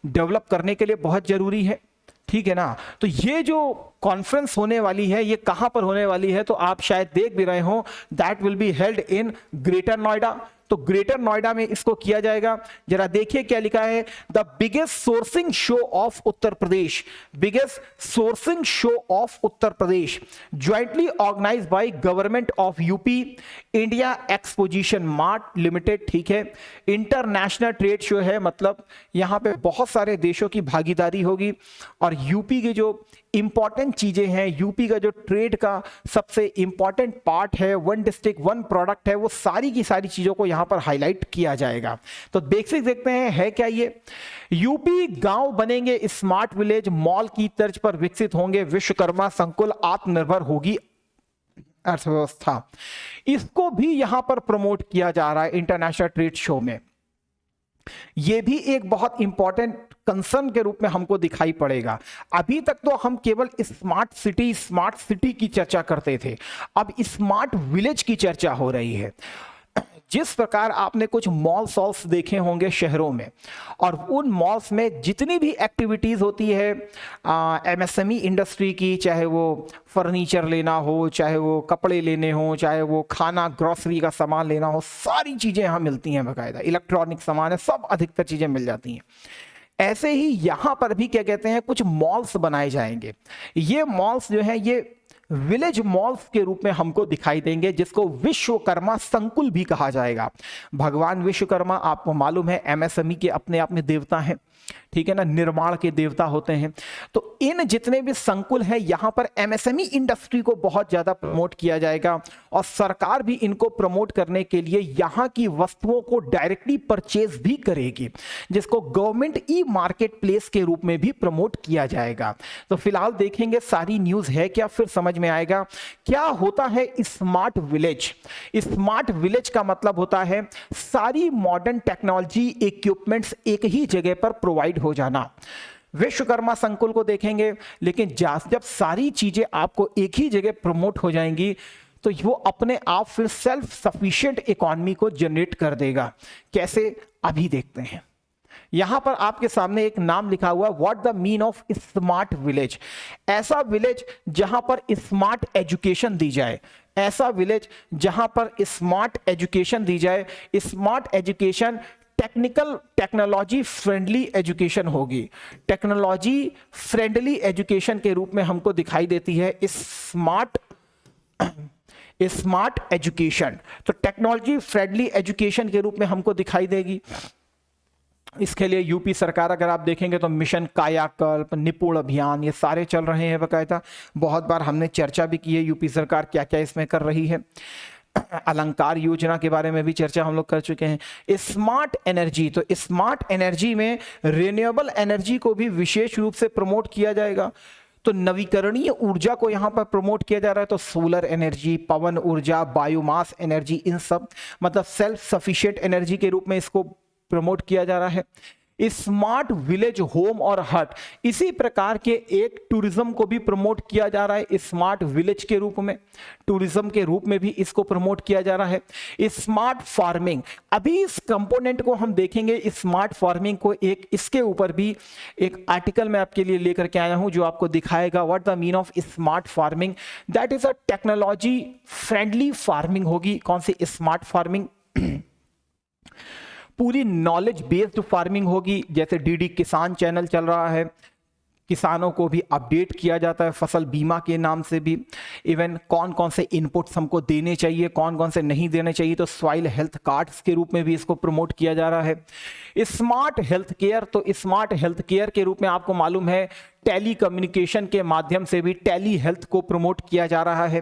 डेवलप करने के लिए बहुत जरूरी है। ठीक है ना। तो ये जो कॉन्फ्रेंस होने वाली है, ये कहां पर होने वाली है तो आप शायद देख भी रहे हो, that will be held in greater Noida. तो ग्रेटर नोएडा में इसको किया जाएगा। जरा देखिए क्या लिखा है, the biggest sourcing show of Uttar Pradesh, biggest sourcing show of Uttar Pradesh, jointly organised by government of UP, India exposition mart limited, ठीक है। इंटरनेशनल ट्रेड शो है, मतलब यहां पे बहुत सारे देशों की भागीदारी होगी और यूपी के जो इंपॉर्टेंट चीजें हैं, यूपी का जो ट्रेड का सबसे इंपॉर्टेंट पार्ट है, वन डिस्ट्रिक्ट वन प्रोडक्ट है, वो सारी की सारी चीजों को यहां पर हाईलाइट किया जाएगा। तो बेसिक देखते हैं है क्या ये, यूपी गांव बनेंगे स्मार्ट विलेज, मॉल की तर्ज पर विकसित होंगे विश्वकर्मा संकुल, आत्मनिर्भर होगी अर्थव्यवस्था। इसको भी यहां पर प्रमोट किया जा रहा है इंटरनेशनल ट्रेड शो में। यह भी एक बहुत इंपॉर्टेंट कंसर्न के रूप में हमको दिखाई पड़ेगा। अभी तक तो हम केवल स्मार्ट सिटी की चर्चा करते थे, अब स्मार्ट विलेज की चर्चा हो रही है। जिस प्रकार आपने कुछ मॉल्स वॉल्स देखे होंगे शहरों में, और उन मॉल्स में जितनी भी एक्टिविटीज होती है एमएसएमई इंडस्ट्री की, चाहे वो फर्नीचर लेना हो, चाहे वो कपड़े लेने हो, चाहे वो खाना ग्रोसरी का सामान लेना हो, सारी चीजें यहाँ मिलती हैं बाकायदा, इलेक्ट्रॉनिक सामान है, सब अधिकतर चीजें मिल जाती हैं। ऐसे ही यहां पर भी क्या कहते हैं, कुछ मॉल्स बनाए जाएंगे। ये मॉल्स जो है ये विलेज मॉल्स के रूप में हमको दिखाई देंगे, जिसको विश्वकर्मा संकुल भी कहा जाएगा। भगवान विश्वकर्मा आपको मालूम है एमएसएमई के अपने आप में देवता हैं, ठीक है ना, निर्माण के देवता होते हैं। तो इन जितने भी संकुल हैं यहां पर एमएसएमई इंडस्ट्री को बहुत ज्यादा प्रमोट किया जाएगा और सरकार भी इनको प्रमोट करने के लिए यहां की वस्तुओं को डायरेक्टली परचेज भी करेगी, जिसको गवर्नमेंट ई मार्केट प्लेस के रूप में भी प्रमोट किया जाएगा। तो फिलहाल देखेंगे सारी न्यूज है क्या, फिर समझ में आएगा क्या होता है स्मार्ट विलेज। स्मार्ट विलेज का मतलब होता है सारी मॉडर्न टेक्नोलॉजी इक्विपमेंट्स एक ही जगह पर प्रोवाइड हो जाना। विश्वकर्मा संकुल को देखेंगे, लेकिन जब सारी चीजें आपको एक ही जगह प्रमोट हो जाएंगी तो वो अपने आप फिर सेल्फ सफिशिएंट इकोनॉमी को जनरेट कर देगा। कैसे, अभी देखते हैं। यहां पर आपके सामने एक नाम लिखा हुआ, what the mean of smart village. ऐसा विलेज जहां पर स्मार्ट एजुकेशन दी जाए, ऐसा विलेज जहां पर स्मार्ट एजुकेशन दी जाए। Smart education technology friendly education होगी। टेक्नोलॉजी फ्रेंडली एजुकेशन के रूप में हमको दिखाई देती है स्मार्ट एजुकेशन। तो टेक्नोलॉजी फ्रेंडली एजुकेशन के रूप में हमको दिखाई देगी। इसके लिए यूपी सरकार अगर आप देखेंगे तो मिशन कायाकल्प, निपुण अभियान, ये सारे चल रहे हैं बकायदा। बहुत बार हमने चर्चा भी की है यूपी सरकार क्या क्या इसमें कर रही है। अलंकार योजना के बारे में भी चर्चा हम लोग कर चुके हैं। स्मार्ट एनर्जी, तो स्मार्ट एनर्जी में रिन्यूएबल एनर्जी को भी विशेष रूप से प्रमोट किया जाएगा। तो नवीकरणीय ऊर्जा को यहां पर प्रमोट किया जा रहा है। तो सोलर एनर्जी, पवन ऊर्जा, बायोमास एनर्जी, इन सब मतलब सेल्फ सफिशिएंट एनर्जी के रूप में इसको प्रमोट किया जा रहा है। स्मार्ट विलेज होम और हट, इसी प्रकार के एक टूरिज्म को भी प्रमोट किया जा रहा है स्मार्ट विलेज के रूप में, टूरिज्म के रूप में भी इसको प्रमोट किया जा रहा है। स्मार्ट फार्मिंग, अभी इस कंपोनेंट को हम देखेंगे, स्मार्ट फार्मिंग को एक इसके ऊपर भी एक आर्टिकल मैं आपके लिए लेकर के आया हूं जो आपको दिखाएगा what the mean of smart farming. That is a technology friendly farming होगी। कौन सी स्मार्ट फार्मिंग? पूरी नॉलेज बेस्ड फार्मिंग होगी। जैसे डीडी किसान चैनल चल रहा है, किसानों को भी अपडेट किया जाता है फसल बीमा के नाम से भी। इवन कौन कौन से इनपुट्स हमको देने चाहिए, कौन कौन से नहीं देने चाहिए, तो सॉइल हेल्थ कार्ड्स के रूप में भी इसको प्रमोट किया जा रहा है। स्मार्ट हेल्थ केयर, तो स्मार्ट हेल्थ केयर के रूप में आपको मालूम है टेली कम्युनिकेशन के माध्यम से भी टेली हेल्थ को प्रमोट किया जा रहा है।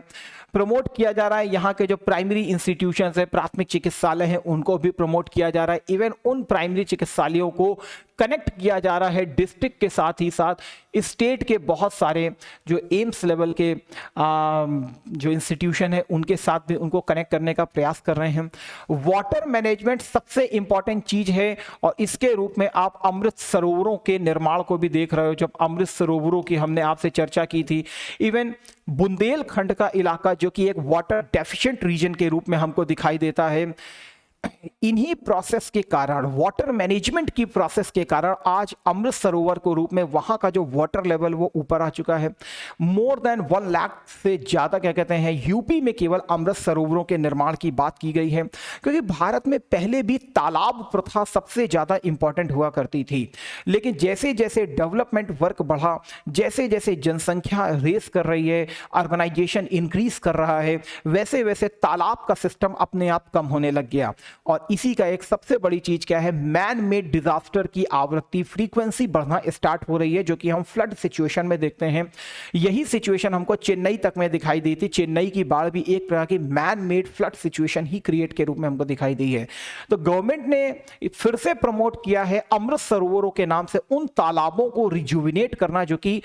प्रमोट किया जा रहा है यहाँ के जो प्राइमरी इंस्टीट्यूशंस है, प्राथमिक चिकित्सालय हैं, उनको भी प्रमोट किया जा रहा है। इवन उन प्राइमरी चिकित्सालयों को कनेक्ट किया जा रहा है डिस्ट्रिक्ट के साथ ही साथ स्टेट के बहुत सारे जो एम्स लेवल के जो इंस्टीट्यूशन है उनके साथ भी उनको कनेक्ट करने का प्रयास कर रहे हैं। वाटर मैनेजमेंट सबसे इंपॉर्टेंट चीज है और इसके रूप में आप अमृत सरोवरों के निर्माण को भी देख रहे हो। जब अमृत सरोवरों की हमने आपसे चर्चा की थी, इवन बुंदेलखंड का इलाका जो कि एक वाटर डेफिशिएंट रीजन के रूप में हमको दिखाई देता है, इन्हीं प्रोसेस के कारण, वाटर मैनेजमेंट की प्रोसेस के कारण आज अमृत सरोवर के रूप में वहां का जो वाटर लेवल वो ऊपर आ चुका है। मोर देन 1 लाख से ज्यादा क्या कहते हैं यूपी में केवल अमृत सरोवरों के निर्माण की बात की गई है, क्योंकि भारत में पहले भी तालाब प्रथा सबसे ज्यादा इंपॉर्टेंट हुआ करती थी, लेकिन जैसे जैसे डेवलपमेंट वर्क बढ़ा, जैसे जैसे जनसंख्या रेस कर रही है, अर्बनाइजेशन इंक्रीज कर रहा है, वैसे वैसे तालाब का सिस्टम अपने आप कम होने लग गया। और इसी का एक सबसे बड़ी चीज क्या है, मैन मेड डिजास्टर की आवृत्ति फ्रीक्वेंसी बढ़ना स्टार्ट हो रही है, जो कि हम फ्लड सिचुएशन में देखते हैं। यही सिचुएशन हमको चेन्नई तक में दिखाई दी थी। चेन्नई की बाढ़ भी एक प्रकार की मैन मेड फ्लड सिचुएशन ही क्रिएट के रूप में हमको दिखाई दी है। तो गवर्नमेंट ने फिर से प्रमोट किया है अमृत सरोवरों के नाम से उन तालाबों को रिजुविनेट करना जो कि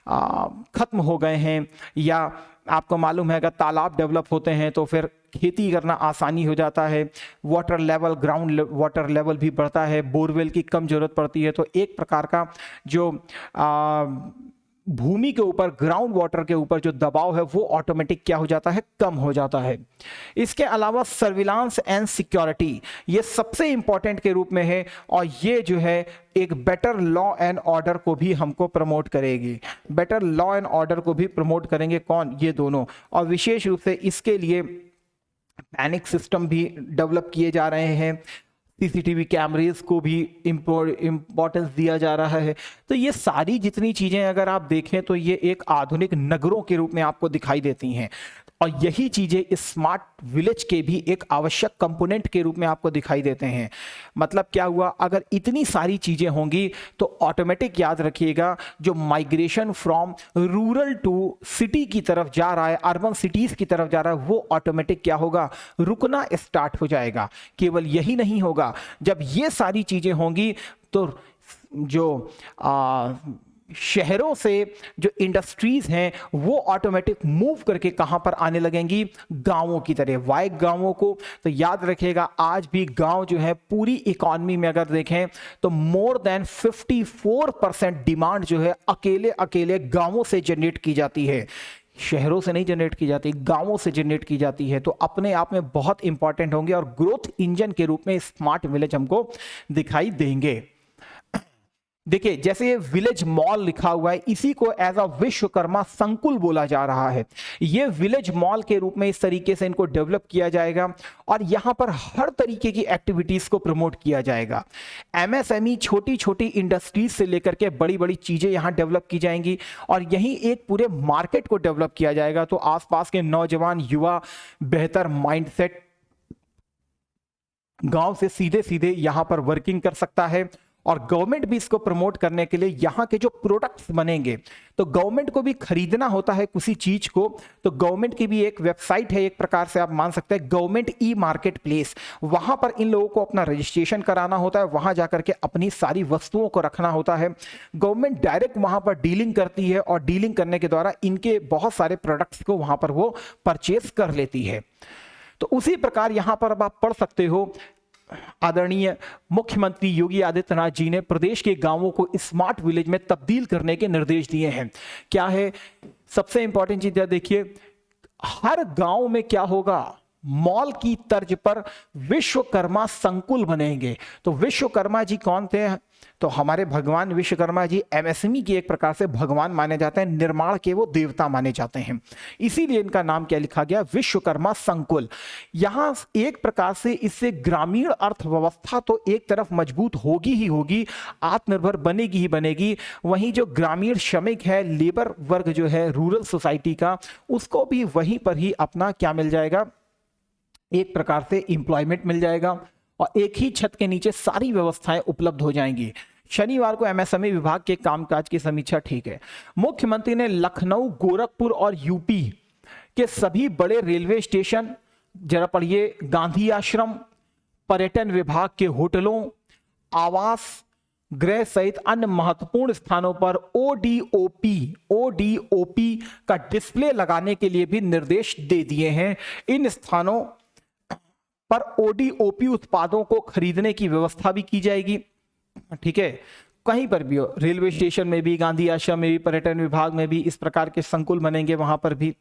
खत्म हो गए हैं, या आपको मालूम है अगर तालाब डेवलप होते हैं तो फिर खेती करना आसानी हो जाता है, water level, ground water level भी बढ़ता है, बोरवेल की कम जरूरत पड़ती है। तो एक प्रकार का जो भूमि के ऊपर, ग्राउंड वाटर के ऊपर जो दबाव है वो ऑटोमेटिक क्या हो जाता है, कम हो जाता है। इसके अलावा सर्विलांस एंड सिक्योरिटी ये सबसे इंपॉर्टेंट के रूप में है, और ये जो है एक बेटर लॉ एंड ऑर्डर को भी हमको प्रमोट करेगी। बेटर लॉ एंड ऑर्डर को भी प्रमोट करेंगे कौन, ये दोनों। और विशेष रूप से इसके लिए पैनिक सिस्टम भी डेवलप किए जा रहे हैं, सीसीटीवी कैमरेज को भी इंपॉर्टेंस दिया जा रहा है। तो ये सारी जितनी चीजें अगर आप देखें तो ये एक आधुनिक नगरों के रूप में आपको दिखाई देती हैं, और यही चीजें इस स्मार्ट विलेज के भी एक आवश्यक कंपोनेंट के रूप में आपको दिखाई देते हैं। मतलब क्या हुआ, अगर इतनी सारी चीजें होंगी तो ऑटोमेटिक याद रखिएगा जो migration from rural to city की तरफ जा रहा है, अर्बन सिटीज की तरफ जा रहा है, वो ऑटोमेटिक क्या होगा, रुकना स्टार्ट हो जाएगा। केवल यही नहीं होगा, जब ये सारी चीजें होंगी तो जो शहरों से जो इंडस्ट्रीज हैं वो ऑटोमेटिक मूव करके कहां पर आने लगेंगी, गांवों की तरह। वाई गांवों को, तो याद रखिएगा आज भी गांव जो है पूरी इकोनॉमी में अगर देखें तो मोर देन 54% डिमांड जो है अकेले अकेले गांवों से जनरेट की जाती है, शहरों से नहीं जनरेट की जाती, गांवों से जनरेट की जाती है। तो अपने आप में बहुत इंपॉर्टेंट होंगे और ग्रोथ इंजन के रूप में स्मार्ट विलेज हमको दिखाई देंगे। देखिए जैसे ये विलेज मॉल लिखा हुआ है, इसी को एज अ विश्वकर्मा संकुल बोला जा रहा है। ये विलेज मॉल के रूप में इस तरीके से इनको डेवलप किया जाएगा और यहां पर हर तरीके की एक्टिविटीज को प्रमोट किया जाएगा। एमएसएमई, छोटी छोटी इंडस्ट्रीज से लेकर के बड़ी बड़ी चीजें यहां डेवलप की जाएंगी और यहीं एक पूरे मार्केट को डेवलप किया जाएगा। तो आसपास के नौजवान युवा बेहतर माइंडसेट गांव से सीधे सीधे यहां पर वर्किंग कर सकता है। और गवर्नमेंट भी इसको प्रमोट करने के लिए यहाँ के जो प्रोडक्ट्स बनेंगे, तो गवर्नमेंट को भी खरीदना होता है किसी चीज को, तो गवर्नमेंट की भी एक वेबसाइट है, एक प्रकार से आप मान सकते हैं गवर्नमेंट ई मार्केट प्लेस। वहां पर इन लोगों को अपना रजिस्ट्रेशन कराना होता है, वहां जाकर के अपनी सारी वस्तुओं को रखना होता है। गवर्नमेंट डायरेक्ट वहां पर डीलिंग करती है और डीलिंग करने के द्वारा इनके बहुत सारे प्रोडक्ट्स को वहां पर वो परचेज कर लेती है। तो उसी प्रकार यहां पर अब आप पढ़ सकते हो, आदरणीय मुख्यमंत्री योगी आदित्यनाथ जी ने प्रदेश के गांवों को स्मार्ट विलेज में तब्दील करने के निर्देश दिए हैं। क्या है सबसे इंपॉर्टेंट चीज, देखिए हर गांव में क्या होगा, मॉल की तर्ज पर विश्वकर्मा संकुल बनेंगे। तो विश्वकर्मा जी कौन थे, तो हमारे भगवान विश्वकर्मा जी एमएसएमई की एक प्रकार से भगवान माने जाते हैं, निर्माण के वो देवता माने जाते हैं, इसीलिए इनका नाम क्या लिखा गया, विश्वकर्मा संकुल। यहां एक प्रकार से इससे ग्रामीण अर्थव्यवस्था तो एक तरफ मजबूत होगी ही होगी, आत्मनिर्भर बनेगी ही बनेगी, वहीं जो ग्रामीण श्रमिक है, लेबर वर्ग जो है रूरल सोसाइटी का, उसको भी वहीं पर ही अपना क्या मिल जाएगा, एक प्रकार से एम्प्लॉयमेंट मिल जाएगा और एक ही छत के नीचे सारी व्यवस्थाएं उपलब्ध हो जाएंगी। शनिवार को एमएसएमई विभाग के कामकाज की समीक्षा, ठीक है। मुख्यमंत्री ने लखनऊ, गोरखपुर और यूपी के सभी बड़े रेलवे स्टेशन, जरा पढ़िए, गांधी आश्रम, पर्यटन विभाग के होटलों, आवास गृह सहित अन्य महत्वपूर्ण स्थानों पर ओडीओपी का डिस्प्ले लगाने के लिए भी निर्देश दे दिए हैं। इन स्थानों पर ओडीओपी उत्पादों को खरीदने की व्यवस्था भी की जाएगी, ठीक है। कहीं पर भी हो, रेलवे स्टेशन में भी, गांधी आश्रम में भी, पर्यटन विभाग में भी इस प्रकार के संकुल बनेंगे वहां पर भी।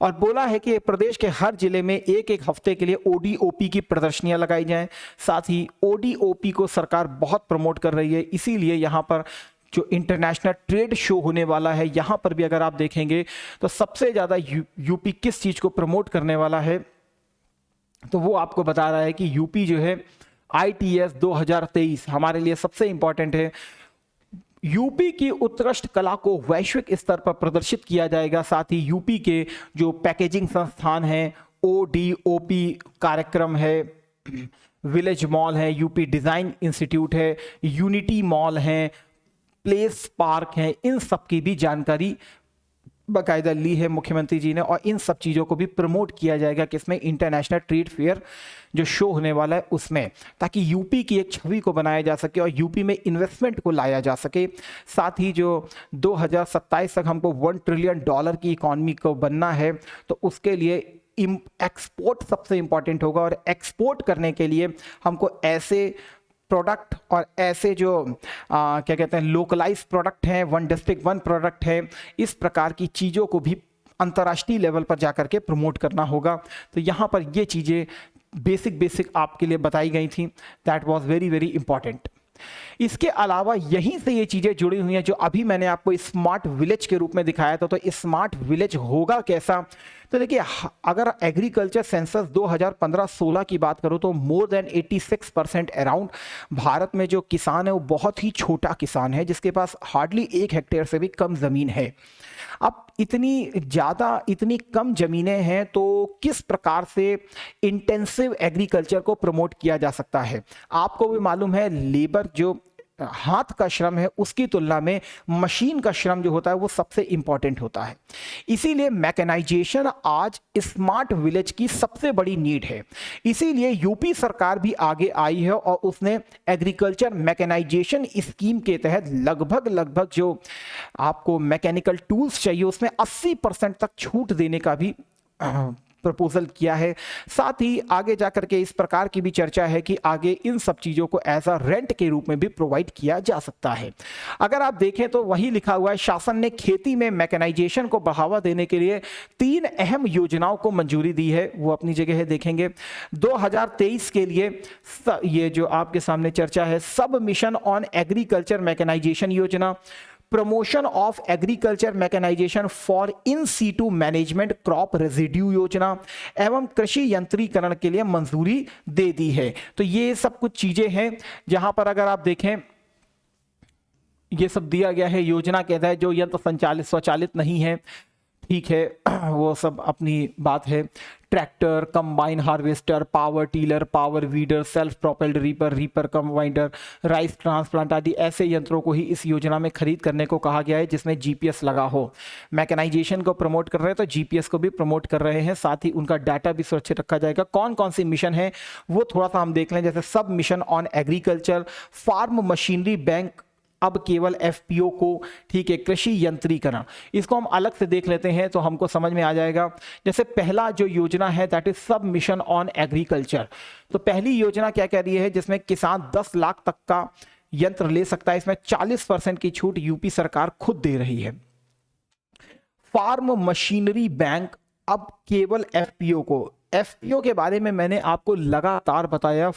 और बोला है कि प्रदेश के हर जिले में एक एक हफ्ते के लिए ओडीओपी की प्रदर्शनियां लगाई जाएं। साथ ही ओडीओपी को सरकार बहुत प्रमोट कर रही है, इसीलिए यहाँ पर जो इंटरनेशनल ट्रेड शो होने वाला है, यहाँ पर भी अगर आप देखेंगे तो सबसे ज़्यादा यूपी किस चीज़ को प्रमोट करने वाला है, तो वो आपको बता रहा है कि यूपी जो है ITS 2023 हमारे लिए सबसे इंपॉर्टेंट है। यूपी की उत्कृष्ट कला को वैश्विक स्तर पर प्रदर्शित किया जाएगा। साथ ही यूपी के जो पैकेजिंग संस्थान हैं, ODOP कार्यक्रम है, विलेज मॉल है, यूपी डिज़ाइन इंस्टीट्यूट है, यूनिटी मॉल है, प्लेस पार्क है, इन सब की भी जानकारी बाकायदा ली है मुख्यमंत्री जी ने। और इन सब चीज़ों को भी प्रमोट किया जाएगा किसमें, इंटरनेशनल ट्रेड फेयर जो शो होने वाला है उसमें, ताकि यूपी की एक छवि को बनाया जा सके और यूपी में इन्वेस्टमेंट को लाया जा सके। साथ ही जो 2027 तक हमको $1 ट्रिलियन की इकॉनमी को बनना है, तो उसके लिए एक्सपोर्ट सबसे इंपॉर्टेंट होगा। और एक्सपोर्ट करने के लिए हमको ऐसे प्रोडक्ट और ऐसे जो क्या कहते हैं लोकलाइज प्रोडक्ट हैं, वन डिस्ट्रिक्ट वन प्रोडक्ट है, इस प्रकार की चीज़ों को भी अंतर्राष्ट्रीय लेवल पर जाकर के प्रमोट करना होगा। तो यहाँ पर ये चीज़ें बेसिक आपके लिए बताई गई थी, that was very very important. इसके अलावा यहीं से ये चीज़ें जुड़ी हुई हैं जो अभी मैंने आपको स्मार्ट विलेज के रूप में दिखाया था। तो स्मार्ट विलेज होगा कैसा, तो देखिए अगर एग्रीकल्चर सेंसस 2015-16 की बात करो तो मोर देन 86% अराउंड भारत में जो किसान है वो बहुत ही छोटा किसान है, जिसके पास हार्डली 1 हेक्टेयर से भी कम ज़मीन है। अब इतनी कम ज़मीनें हैं, तो किस प्रकार से इंटेंसिव एग्रीकल्चर को प्रमोट किया जा सकता है। आपको भी मालूम है लेबर जो हाथ का श्रम है उसकी तुलना में मशीन का श्रम जो होता है वो सबसे इंपॉर्टेंट होता है। इसीलिए मैकेनाइजेशन आज स्मार्ट विलेज की सबसे बड़ी नीड है। इसीलिए यूपी सरकार भी आगे आई है और उसने एग्रीकल्चर मैकेनाइजेशन स्कीम के तहत लगभग जो आपको मैकेनिकल टूल्स चाहिए उसमें 80% तक छूट देने का भी प्रपोजल किया है। साथ ही आगे जाकर के इस प्रकार की भी चर्चा है कि आगे इन सब चीज़ों को एज अ रेंट के रूप में भी प्रोवाइड किया जा सकता है। अगर आप देखें तो वही लिखा हुआ है, शासन ने खेती में मैकेनाइजेशन को बढ़ावा देने के लिए 3 अहम योजनाओं को मंजूरी दी है, वो अपनी जगह है देखेंगे। 2023 के लिए ये जो आपके सामने चर्चा है, sub mission on agriculture mechanisation योजना, promotion of agriculture mechanisation for in situ management crop residue योजना एवं कृषि यंत्रीकरण के लिए मंजूरी दे दी है। तो ये सब कुछ चीजें हैं जहां पर अगर आप देखें ये सब दिया गया है योजना के तहत। जो यंत्र संचालित स्वचालित नहीं है, ठीक है, वो सब अपनी बात है। Tractor, combine harvester, power tiller, power weeder, self propelled reaper combiner, rice transplant आदि ऐसे यंत्रों को ही इस योजना में खरीद करने को कहा गया है जिसमें जीपीएस लगा हो। मैकेनाइजेशन को प्रमोट कर रहे हैं तो जीपीएस को भी प्रमोट कर रहे हैं, साथ ही उनका डाटा भी सुरक्षित रखा जाएगा। कौन कौन सी मिशन है वो थोड़ा सा हम देख लें, जैसे sub mission on agriculture, farm machinery bank अब केवल एफपीओ को, ठीक है, कृषि यंत्रीकरण, इसको हम अलग से देख लेते हैं तो हमको समझ में आ जाएगा। जैसे पहला जो योजना है दैट इज सब मिशन ऑन एग्रीकल्चर। तो पहली योजना क्या कह रही है, जिसमें किसान 10 लाख तक का यंत्र ले सकता है, इसमें 40% की छूट यूपी सरकार खुद दे रही है। फार्म मशीनरी बैंक अब केवल एफपीओ को, एफपीओ के बारे में मैंने आपको लगातार बताया,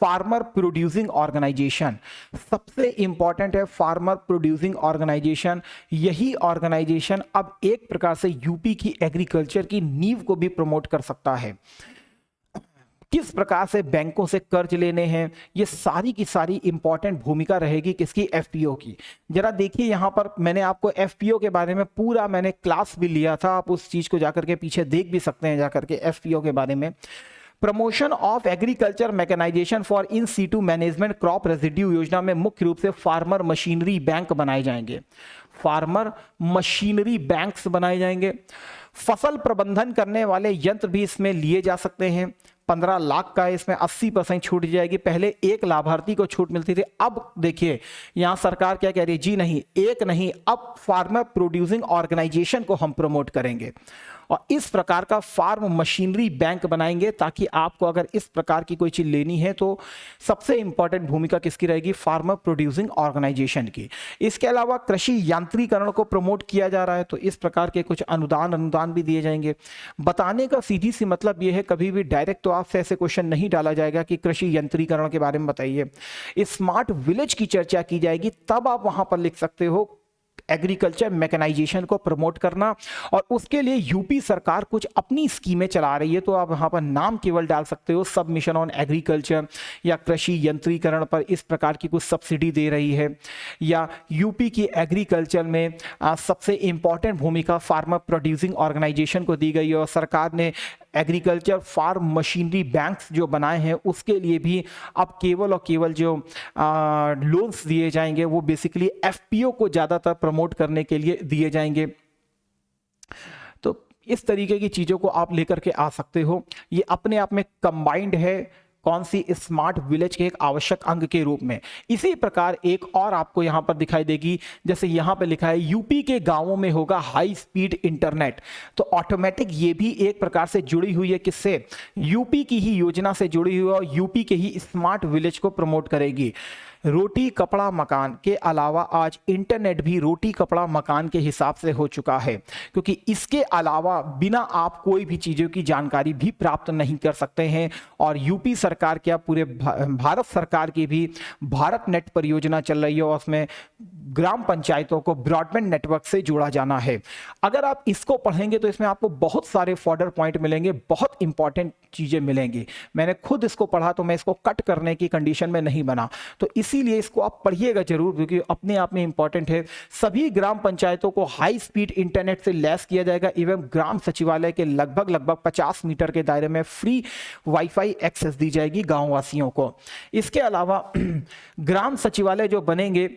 फार्मर प्रोड्यूसिंग ऑर्गेनाइजेशन सबसे इंपॉर्टेंट है। फार्मर प्रोड्यूसिंग ऑर्गेनाइजेशन, यही ऑर्गेनाइजेशन अब एक प्रकार से यूपी की एग्रीकल्चर की नींव को भी प्रमोट कर सकता है। किस प्रकार से बैंकों से कर्ज लेने हैं, ये सारी की सारी इंपॉर्टेंट भूमिका रहेगी किसकी, एफपीओ की। जरा देखिए यहाँ पर मैंने आपको एफपीओ के बारे में पूरा मैंने क्लास भी लिया था, आप उस चीज को जाकर के पीछे देख भी सकते हैं जाकर के एफपीओ के बारे में। Promotion of agriculture mechanisation for in situ management crop residue योजना में मुख्य रूप से फार्मर मशीनरी बैंक बनाए जाएंगे, फार्मर मशीनरी बैंक्स बनाए जाएंगे। फसल प्रबंधन करने वाले यंत्र भी इसमें लिए जा सकते हैं। 15 लाख का इसमें 80% छूट जाएगी। पहले एक लाभार्थी को छूट मिलती थी, अब देखिए यहां सरकार क्या कह रही है, जी नहीं, एक नहीं, अब फार्मर प्रोड्यूसिंग ऑर्गेनाइजेशन को हम प्रमोट करेंगे। और इस प्रकार का फार्म मशीनरी बैंक बनाएंगे, ताकि आपको अगर इस प्रकार की कोई चीज लेनी है तो सबसे इंपॉर्टेंट भूमिका किसकी रहेगी? फार्मर प्रोड्यूसिंग ऑर्गेनाइजेशन की। इसके अलावा कृषि यांत्रिकरण को प्रमोट किया जा रहा है, तो इस प्रकार के कुछ अनुदान भी दिए जाएंगे। बताने का सीधी सी मतलब यह है, कभी भी डायरेक्ट तो आपसे ऐसे क्वेश्चन नहीं डाला जाएगा कि कृषि यंत्रीकरण के बारे में बताइए। स्मार्ट विलेज की चर्चा की जाएगी, तब आप वहां पर लिख सकते हो एग्रीकल्चर मैकेनाइजेशन को प्रमोट करना, और उसके लिए यूपी सरकार कुछ अपनी स्कीमें चला रही है, तो आप वहां पर नाम केवल डाल सकते हो सब मिशन ऑन एग्रीकल्चर, या कृषि यंत्रीकरण पर इस प्रकार की कुछ सब्सिडी दे रही है, या यूपी की एग्रीकल्चर में सबसे इंपॉर्टेंट भूमिका फार्मर प्रोड्यूसिंग ऑर्गेनाइजेशन को दी गई है, और सरकार ने एग्रीकल्चर फार्म मशीनरी बैंक्स जो बनाए हैं उसके लिए भी अब केवल और केवल जो लोन्स दिए जाएंगे वो बेसिकली एफपीओ को ज़्यादातर प्रमोट करने के लिए दिए जाएंगे। तो इस तरीके की चीज़ों को आप लेकर के आ सकते हो। ये अपने आप में कंबाइंड है कौन सी? स्मार्ट विलेज के एक आवश्यक अंग के रूप में। इसी प्रकार एक और आपको यहां पर दिखाई देगी, जैसे यहां पर लिखा है यूपी के गांवों में होगा हाई स्पीड इंटरनेट, तो ऑटोमेटिक ये भी एक प्रकार से जुड़ी हुई है, किससे? यूपी की ही योजना से जुड़ी हुई है, और यूपी के ही स्मार्ट विलेज को प्रमोट करेगी। रोटी कपड़ा मकान के अलावा आज इंटरनेट भी रोटी कपड़ा मकान के हिसाब से हो चुका है, क्योंकि इसके अलावा बिना आप कोई भी चीज़ों की जानकारी भी प्राप्त नहीं कर सकते हैं। और यूपी सरकार क्या पूरे भारत सरकार की भी भारत नेट परियोजना चल रही है, और उसमें ग्राम पंचायतों को ब्रॉडबैंड नेटवर्क से जोड़ा जाना है। अगर आप इसको पढ़ेंगे तो इसमें आपको बहुत सारे फॉर्डर पॉइंट मिलेंगे, बहुत इंपॉर्टेंट चीज़ें मिलेंगी। मैंने खुद इसको पढ़ा तो मैं इसको कट करने की कंडीशन में नहीं बना, तो इसीलिए इसको आप पढ़िएगा जरूर, क्योंकि अपने आप में इंपॉर्टेंट है। सभी ग्राम पंचायतों को हाई स्पीड इंटरनेट से लैस किया जाएगा, एवं ग्राम सचिवालय के लगभग 50 मीटर के दायरे में फ्री वाईफाई एक्सेस दी जाएगी गाँव वासियों को। इसके अलावा ग्राम सचिवालय जो बनेंगे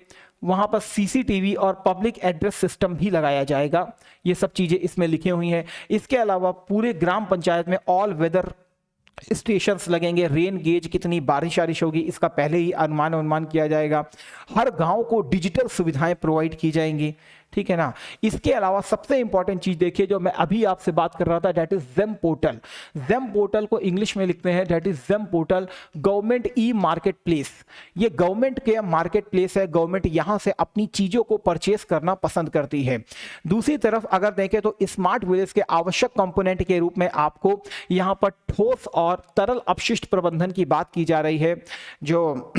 वहां पर सीसीटीवी और पब्लिक एड्रेस सिस्टम भी लगाया जाएगा। ये सब चीजें इसमें लिखी हुई हैं। इसके अलावा पूरे ग्राम पंचायत में ऑल वेदर स्टेशंस लगेंगे, रेन गेज कितनी बारिश होगी इसका पहले ही अनुमान किया जाएगा। हर गांव को डिजिटल सुविधाएं प्रोवाइड की जाएंगी, ठीक है ना। इसके अलावा सबसे इंपॉर्टेंट चीज देखिए जो मैं अभी आपसे बात कर रहा था, that is GeM portal. GeM portal को इंग्लिश में लिखते हैं that is GeM portal government e market place. ये गवर्नमेंट के मार्केट प्लेस है, गवर्नमेंट यहां से अपनी चीजों को परचेस करना पसंद करती है। दूसरी तरफ अगर देखें तो स्मार्ट विलेज के आवश्यक कंपोनेंट के रूप में आपको यहां पर ठोस और तरल अपशिष्ट प्रबंधन की बात की जा रही है, जो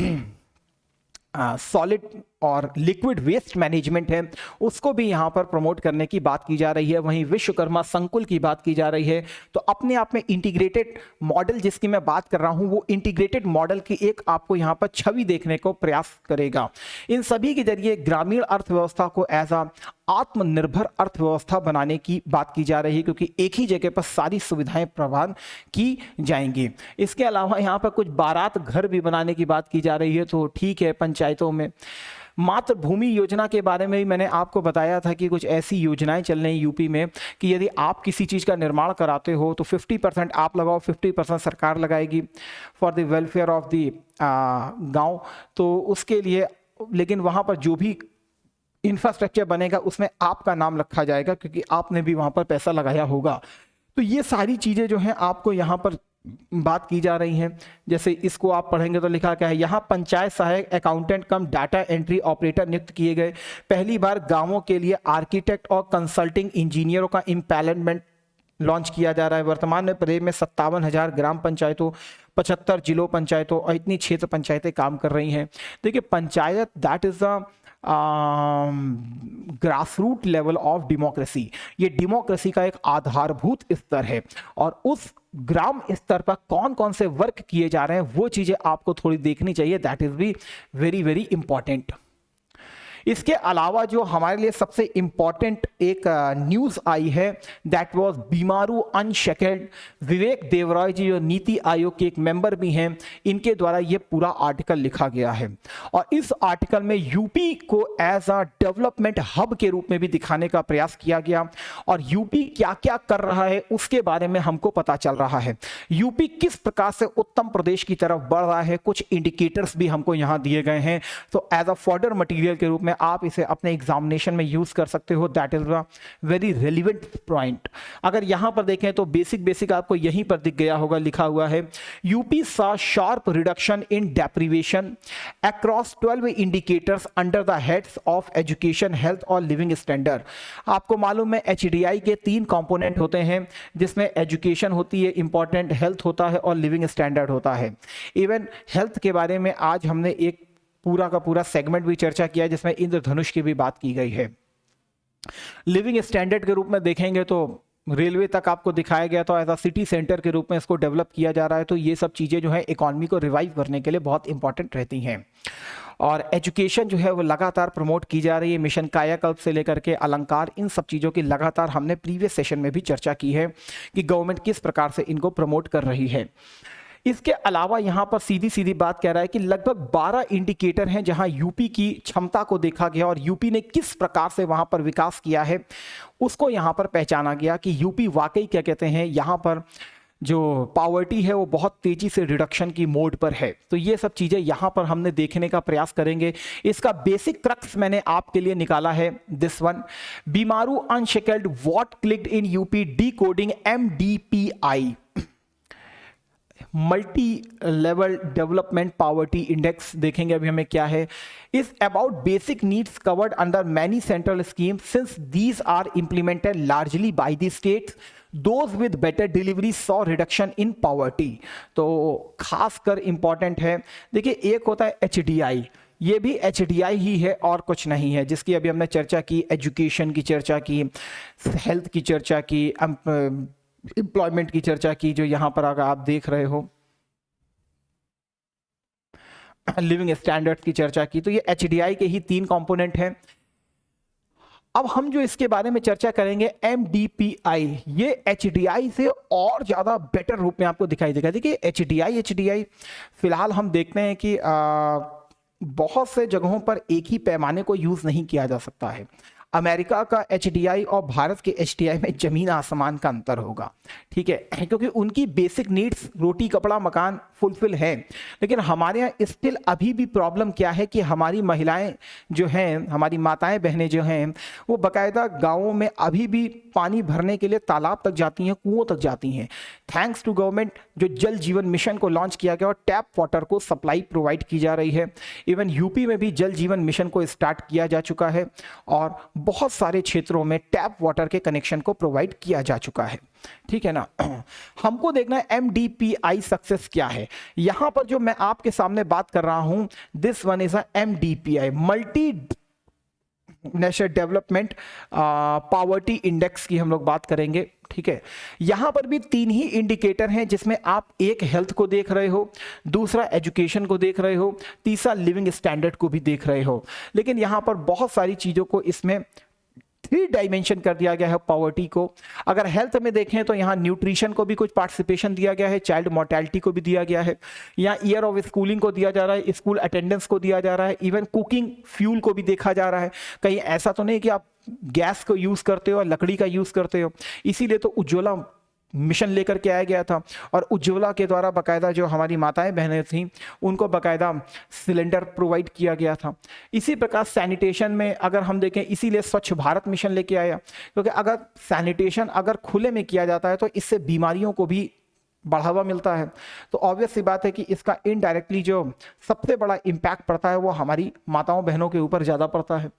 सॉलिड और लिक्विड वेस्ट मैनेजमेंट है उसको भी यहां पर प्रमोट करने की बात की जा रही है। वहीं विश्वकर्मा संकुल की बात की जा रही है। तो अपने आप में इंटीग्रेटेड मॉडल जिसकी मैं बात कर रहा हूं वो इंटीग्रेटेड मॉडल की एक आपको यहां पर छवि देखने को प्रयास करेगा। इन सभी के जरिए ग्रामीण अर्थव्यवस्था को एज आ आत्मनिर्भर अर्थव्यवस्था बनाने की बात की जा रही है, क्योंकि एक ही जगह पर सारी सुविधाएं प्रदान की जाएंगी। इसके अलावा यहाँ पर कुछ बारात घर भी बनाने की बात की जा रही है, तो ठीक है। पंचायतों में मातृभूमि योजना के बारे में भी मैंने आपको बताया था कि कुछ ऐसी योजनाएं चल रही हैं यूपी में कि यदि आप किसी चीज़ का निर्माण कराते हो तो 50% आप लगाओ, 50% सरकार लगाएगी for the welfare of the गाँव। तो उसके लिए लेकिन वहाँ पर जो भी इंफ्रास्ट्रक्चर बनेगा उसमें आपका नाम रखा जाएगा, क्योंकि आपने भी वहाँ पर पैसा लगाया होगा। तो ये सारी चीज़ें जो हैं आपको यहाँ पर बात की जा रही हैं। जैसे इसको आप पढ़ेंगे तो लिखा क्या है, यहाँ पंचायत सहायक अकाउंटेंट कम डाटा एंट्री ऑपरेटर नियुक्त किए गए। पहली बार गांवों के लिए आर्किटेक्ट और कंसल्टिंग इंजीनियरों का इम्पैनलमेंट लॉन्च किया जा रहा है। वर्तमान में प्रदेश में 57,000 ग्राम पंचायतों, 75 जिलों पंचायतों और इतनी क्षेत्र पंचायतें काम कर रही हैं। देखिए panchayat that is the grassroot level of democracy. ये डेमोक्रेसी का एक आधारभूत स्तर है, और उस ग्राम स्तर पर कौन कौन से वर्क किए जा रहे हैं वो चीजें आपको थोड़ी देखनी चाहिए। That is be very very important. इसके अलावा जो हमारे लिए सबसे इंपॉर्टेंट एक न्यूज आई है दैट वाज बीमारू अनशेकेल्ड। विवेक देवराय जी जो नीति आयोग के एक मेंबर भी हैं, इनके द्वारा ये पूरा आर्टिकल लिखा गया है, और इस आर्टिकल में यूपी को एज अ डेवलपमेंट हब के रूप में भी दिखाने का प्रयास किया गया, और यूपी क्या क्या कर रहा है उसके बारे में हमको पता चल रहा है। यूपी किस प्रकार से उत्तम प्रदेश की तरफ बढ़ रहा है, कुछ इंडिकेटर्स भी हमको यहाँ दिए गए हैं। तो एज अ फॉर्डर मटीरियल के रूप में में आप इसे अपने एग्जामिनेशन में यूज कर सकते हो। That is a very relevant point. अगर यहां पर देखें तो बेसिक आपको यहीं पर दिख गया होगा, लिखा हुआ है यूपी सा sharp reduction in deprivation across 12 indicators under the heads of education, health और लिविंग स्टैंडर्ड। आपको मालूम है HDI के 3 कंपोनेंट होते हैं, जिसमें एजुकेशन होती है इंपॉर्टेंट, हेल्थ होता है और लिविंग स्टैंडर्ड होता है। इवन हेल्थ के बारे में आज हमने एक पूरा का पूरा सेगमेंट भी चर्चा किया है, जिसमें इंद्रधनुष की भी बात की गई है। लिविंग स्टैंडर्ड के रूप में देखेंगे तो रेलवे तक आपको दिखाया गया था, एज अ सिटी सेंटर के रूप में इसको डेवलप किया जा रहा है। तो ये सब चीज़ें जो है इकोनॉमी को रिवाइव करने के लिए बहुत इंपॉर्टेंट रहती हैं। और एजुकेशन जो है वो लगातार प्रमोट की जा रही है। मिशन कायाकल्प से लेकर के अलंकार, इन सब चीज़ों की लगातार हमने प्रीवियस सेशन में भी चर्चा की है कि गवर्नमेंट किस प्रकार से इनको प्रमोट कर रही है। इसके अलावा यहां पर सीधी सीधी बात कह रहा है कि लगभग 12 इंडिकेटर हैं जहां यूपी की क्षमता को देखा गया और यूपी ने किस प्रकार से वहां पर विकास किया है उसको यहां पर पहचाना गया कि यूपी वाकई क्या कहते हैं, यहां पर जो पावर्टी है वो बहुत तेजी से रिडक्शन की मोड पर है। तो ये सब चीज़ें यहाँ पर हमने देखने का प्रयास करेंगे। इसका बेसिक क्रक्स मैंने आपके लिए निकाला है, this one, Bimaru unshackled what clicked in UP decoding MDPI, multi level development poverty index. देखेंगे अभी हमें क्या है। Is about basic needs covered under many central scheme since these are implemented largely by the states, those with better delivery saw reduction in poverty. तो खासकर important है। देखिए एक होता है HDI, ये भी HDI ही है और कुछ नहीं है, जिसकी अभी हमने चर्चा की, एजुकेशन की चर्चा की, हेल्थ की चर्चा की, एम्प्लॉयमेंट की चर्चा की, जो यहां पर अगर आप देख रहे हो लिविंग स्टैंडर्ड की चर्चा की। तो ये HDI के ही 3 कंपोनेंट हैं। अब हम जो इसके बारे में चर्चा करेंगे MDPI, ये HDI से और ज्यादा बेटर रूप में आपको दिखाई देगा। देखिए HDI फिलहाल हम देखते हैं कि बहुत से जगहों पर एक ही पैमाने को यूज नहीं किया जा सकता है। अमेरिका का HDI और भारत के HDI में जमीन आसमान का अंतर होगा, ठीक है, क्योंकि उनकी बेसिक नीड्स रोटी कपड़ा मकान फुलफिल है। लेकिन हमारे यहाँ स्टिल अभी भी प्रॉब्लम क्या है कि हमारी महिलाएं जो हैं, हमारी माताएं बहनें जो हैं, वो बाकायदा गाँवों में अभी भी पानी भरने के लिए तालाब तक जाती हैं, कुओं तक जाती हैं। थैंक्स टू गवर्नमेंट जो जल जीवन मिशन को लॉन्च किया गया और टैप वाटर को सप्लाई प्रोवाइड की जा रही है। इवन यूपी में भी जल जीवन मिशन को स्टार्ट किया जा चुका है और बहुत सारे क्षेत्रों में टैप वाटर के कनेक्शन को प्रोवाइड किया जा चुका है, ठीक है ना। हमको देखना है MDPI सक्सेस क्या है। यहां पर जो मैं आपके सामने बात कर रहा हूं, this one is a MDPI, multi national development poverty index की हम लोग बात करेंगे, ठीक है। यहां पर भी 3 ही इंडिकेटर हैं, जिसमें आप एक हेल्थ को देख रहे हो, दूसरा एजुकेशन को देख रहे हो, तीसरा लिविंग स्टैंडर्ड को भी देख रहे हो। लेकिन यहां पर बहुत सारी चीजों को इसमें 3 डायमेंशन कर दिया गया है पॉवर्टी को। अगर हेल्थ में देखें तो यहाँ न्यूट्रिशन को भी कुछ पार्टिसिपेशन दिया गया है, चाइल्ड मोर्टेलिटी को भी दिया गया है, यहाँ ईयर ऑफ स्कूलिंग को दिया जा रहा है, स्कूल अटेंडेंस को दिया जा रहा है, इवन कुकिंग फ्यूल को भी देखा जा रहा है। कहीं ऐसा तो नहीं कि आप गैस को यूज करते हो और लकड़ी का यूज करते हो। इसीलिए तो उज्ज्वला मिशन लेकर के आया गया था और उज्ज्वला के द्वारा बाकायदा जो हमारी माताएं बहनें थीं उनको बाकायदा सिलेंडर प्रोवाइड किया गया था। इसी प्रकार सैनिटेशन में अगर हम देखें, इसीलिए स्वच्छ भारत मिशन लेके आया, क्योंकि अगर सैनिटेशन अगर खुले में किया जाता है तो इससे बीमारियों को भी बढ़ावा मिलता है। तो ऑब्वियस सी बात है कि इसका इनडायरेक्टली जो सबसे बड़ा इम्पैक्ट पड़ता है वो हमारी माताओं बहनों के ऊपर ज़्यादा पड़ता है।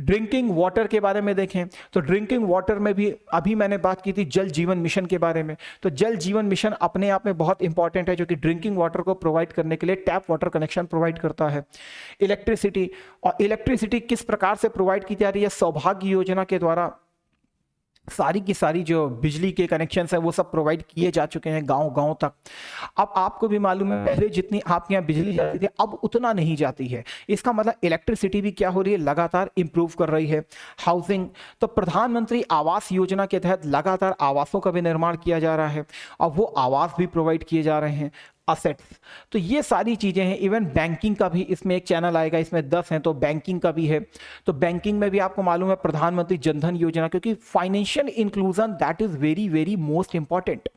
ड्रिंकिंग वाटर के बारे में देखें तो ड्रिंकिंग वाटर में भी अभी मैंने बात की थी जल जीवन मिशन के बारे में। तो जल जीवन मिशन अपने आप में बहुत इंपॉर्टेंट है, जो कि ड्रिंकिंग वाटर को प्रोवाइड करने के लिए टैप वाटर कनेक्शन प्रोवाइड करता है। इलेक्ट्रिसिटी, और इलेक्ट्रिसिटी किस प्रकार से प्रोवाइड की जा रही है, सौभाग्य योजना के द्वारा सारी की सारी जो बिजली के कनेक्शंस है वो सब प्रोवाइड किए जा चुके हैं गांव गांव तक। अब आपको भी मालूम है पहले जितनी आपके यहाँ बिजली जाती थी अब उतना नहीं जाती है। इसका मतलब इलेक्ट्रिसिटी भी क्या हो रही है, लगातार इंप्रूव कर रही है। हाउसिंग, तो प्रधानमंत्री आवास योजना के तहत लगातार आवासों का भी निर्माण किया जा रहा है और वो आवास भी प्रोवाइड किए जा रहे हैं। असेट्स, तो ये सारी चीजें हैं। इवन बैंकिंग का भी इसमें एक चैनल आएगा, इसमें 10 हैं तो बैंकिंग का भी है। तो बैंकिंग में भी आपको मालूम है प्रधानमंत्री जनधन योजना, क्योंकि financial inclusion that is very very most important.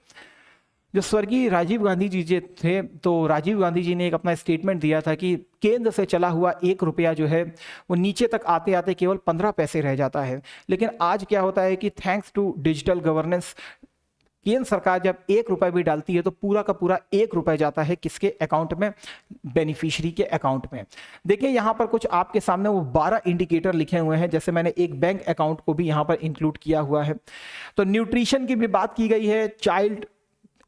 जो स्वर्गीय राजीव गांधी जी जे थे, तो राजीव गांधी जी ने एक अपना स्टेटमेंट दिया था कि केंद्र से चला हुआ 1 रुपया जो है वो नीचे तक आते आते केवल 15 पैसे रह जाता है। लेकिन आज क्या होता है कि थैंक्स टू डिजिटल गवर्नेंस केंद्र सरकार जब 1 रुपया भी डालती है तो पूरा का पूरा 1 रुपया जाता है किसके अकाउंट में? बेनिफिशियरी के अकाउंट में। देखिए यहाँ पर कुछ आपके सामने वो 12 इंडिकेटर लिखे हुए हैं, जैसे मैंने एक बैंक अकाउंट को भी यहाँ पर इंक्लूड किया हुआ है। तो न्यूट्रिशन की भी बात की गई है, child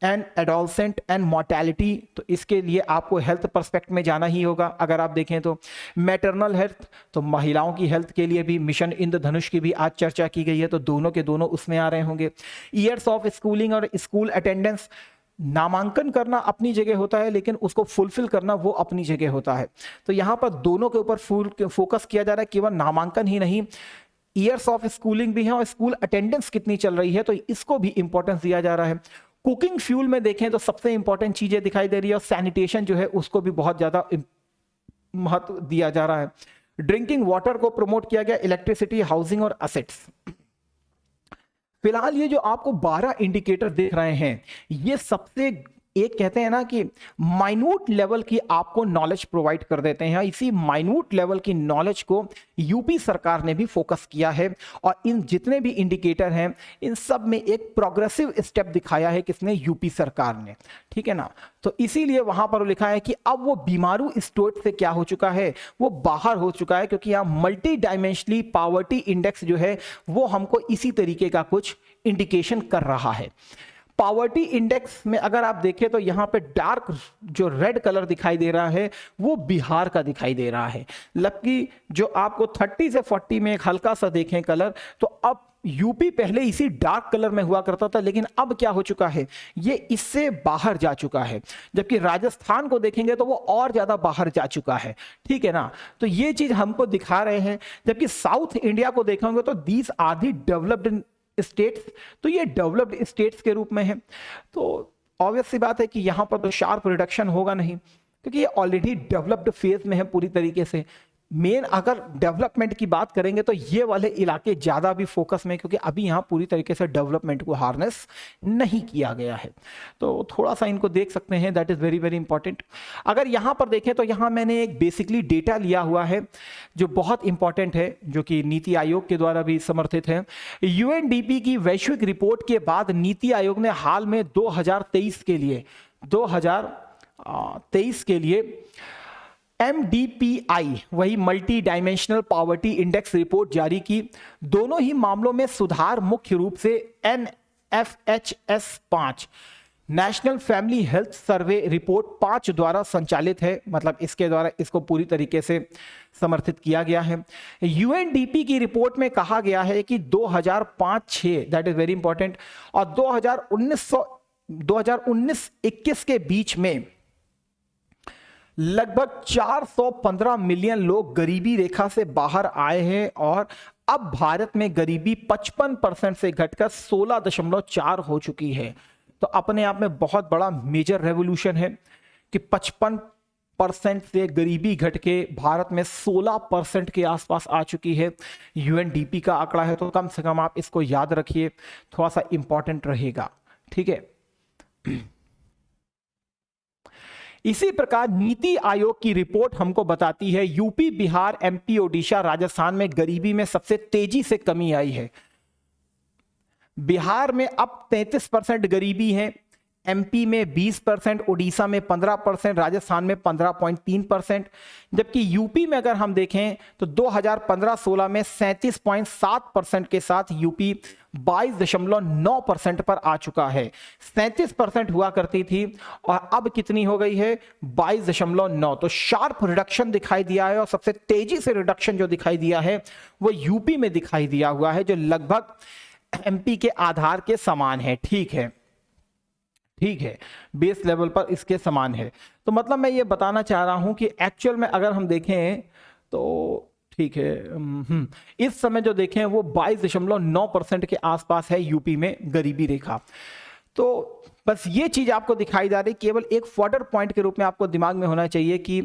and adolescent and mortality, तो इसके लिए आपको हेल्थ पर्सपेक्ट में जाना ही होगा। अगर आप देखें तो मैटरनल हेल्थ, तो महिलाओं की हेल्थ के लिए भी मिशन इंद्रधनुष की भी आज चर्चा की गई है, तो दोनों के दोनों उसमें आ रहे होंगे। ईयर्स ऑफ स्कूलिंग और स्कूल अटेंडेंस, नामांकन करना अपनी जगह होता है लेकिन उसको फुलफिल करना वो अपनी जगह होता है। तो यहाँ पर दोनों के ऊपर फुल फोकस किया जा रहा है, केवल नामांकन ही नहीं, ईयर्स ऑफ स्कूलिंग भी है और स्कूल अटेंडेंस कितनी चल रही है, तो इसको भी इंपॉर्टेंस दिया जा रहा है। कुकिंग फ्यूल में देखें तो सबसे इंपॉर्टेंट चीजें दिखाई दे रही है और सैनिटेशन जो है उसको भी बहुत ज्यादा महत्व दिया जा रहा है। ड्रिंकिंग वाटर को प्रमोट किया गया, इलेक्ट्रिसिटी, हाउसिंग और असेट्स। फिलहाल ये जो आपको 12 इंडिकेटर दिख रहे हैं, ये सबसे एक कहते हैं ना कि माइन्यूट लेवल की आपको नॉलेज प्रोवाइड कर देते हैं। इसी माइन्यूट लेवल की नॉलेज को यूपी सरकार ने भी फोकस किया है और इन जितने भी इंडिकेटर हैं इन सब में एक प्रोग्रेसिव स्टेप दिखाया है किसने? यूपी सरकार ने, ठीक है ना। तो इसीलिए वहां पर लिखा है कि अब वो बीमारू स्टेट से क्या हो चुका है, वो बाहर हो चुका है, क्योंकि यहाँ मल्टी डायमेंशनली पावर्टी इंडेक्स जो है वो हमको इसी तरीके का कुछ इंडिकेशन कर रहा है। पावर्टी इंडेक्स में अगर आप देखें तो यहाँ पे डार्क जो रेड कलर दिखाई दे रहा है वो बिहार का दिखाई दे रहा है, जबकि जो आपको 30 से 40 में एक हल्का सा देखें कलर, तो अब यूपी पहले इसी डार्क कलर में हुआ करता था लेकिन अब क्या हो चुका है, ये इससे बाहर जा चुका है। जबकि राजस्थान को देखेंगे तो वो और ज्यादा बाहर जा चुका है, ठीक है ना। तो ये चीज हमको दिखा रहे हैं। जबकि साउथ इंडिया को देखेंगे तो these are the developed states, तो ये डेवलप्ड स्टेट्स के रूप में है। तो ऑब्वियस सी बात है कि यहां पर तो शार्प रिडक्शन होगा नहीं, क्योंकि ये ऑलरेडी डेवलप्ड फेज में है पूरी तरीके से। मेन अगर डेवलपमेंट की बात करेंगे तो ये वाले इलाके ज्यादा भी फोकस में, क्योंकि अभी यहाँ पूरी तरीके से डेवलपमेंट को हार्नेस नहीं किया गया है। तो थोड़ा सा इनको देख सकते हैं, that is very very important. अगर यहाँ पर देखें तो यहाँ मैंने एक बेसिकली डेटा लिया हुआ है जो बहुत इंपॉर्टेंट है, जो कि नीति आयोग के द्वारा भी समर्थित है। यूएनडीपी की वैश्विक रिपोर्ट के बाद नीति आयोग ने हाल में 2023 के लिए MDPI वही multi dimensional poverty index report जारी की। दोनों ही मामलों में सुधार मुख्य रूप से NFHS 5 national family health survey report 5 द्वारा संचालित है, मतलब इसके द्वारा इसको पूरी तरीके से समर्थित किया गया है। यूएनडीपी की रिपोर्ट में कहा गया है कि 2005-6 दैट इज वेरी इंपॉर्टेंट और 2019-21 के बीच में लगभग 415 मिलियन लोग गरीबी रेखा से बाहर आए हैं और अब भारत में गरीबी 55% से घटकर 16.4 हो चुकी है। तो अपने आप में बहुत बड़ा मेजर रेवोल्यूशन है कि 55% से गरीबी घट के भारत में 16% के आसपास आ चुकी है। यूएनडीपी का आंकड़ा है, तो कम से कम आप इसको याद रखिए, थोड़ा सा इंपॉर्टेंट रहेगा, ठीक है। इसी प्रकार नीति आयोग की रिपोर्ट हमको बताती है यूपी, बिहार, एमपी, ओडिशा, राजस्थान में गरीबी में सबसे तेजी से कमी आई है। बिहार में अब 33% गरीबी है, एमपी में 20%, ओडिशा में 15%, राजस्थान में 15.3%। जबकि यूपी में अगर हम देखें तो 2015-16 में 37.7% के साथ यूपी 22.9% पर आ चुका है। 37% हुआ करती थी और अब कितनी हो गई है? 22.9। तो शार्प रिडक्शन दिखाई दिया है और सबसे तेजी से रिडक्शन जो दिखाई दिया है वो यूपी में दिखाई दिया हुआ है, जो लगभग एमपी के आधार के समान है, ठीक है, बेस लेवल पर इसके समान है। तो मतलब मैं ये बताना चाह रहा हूं कि एक्चुअल में अगर हम देखें तो ठीक है, इस समय जो देखें वो 22.9% के आसपास है यूपी में गरीबी रेखा। तो बस ये चीज आपको दिखाई जा रही, केवल एक फॉर्डर पॉइंट के रूप में आपको दिमाग में होना चाहिए कि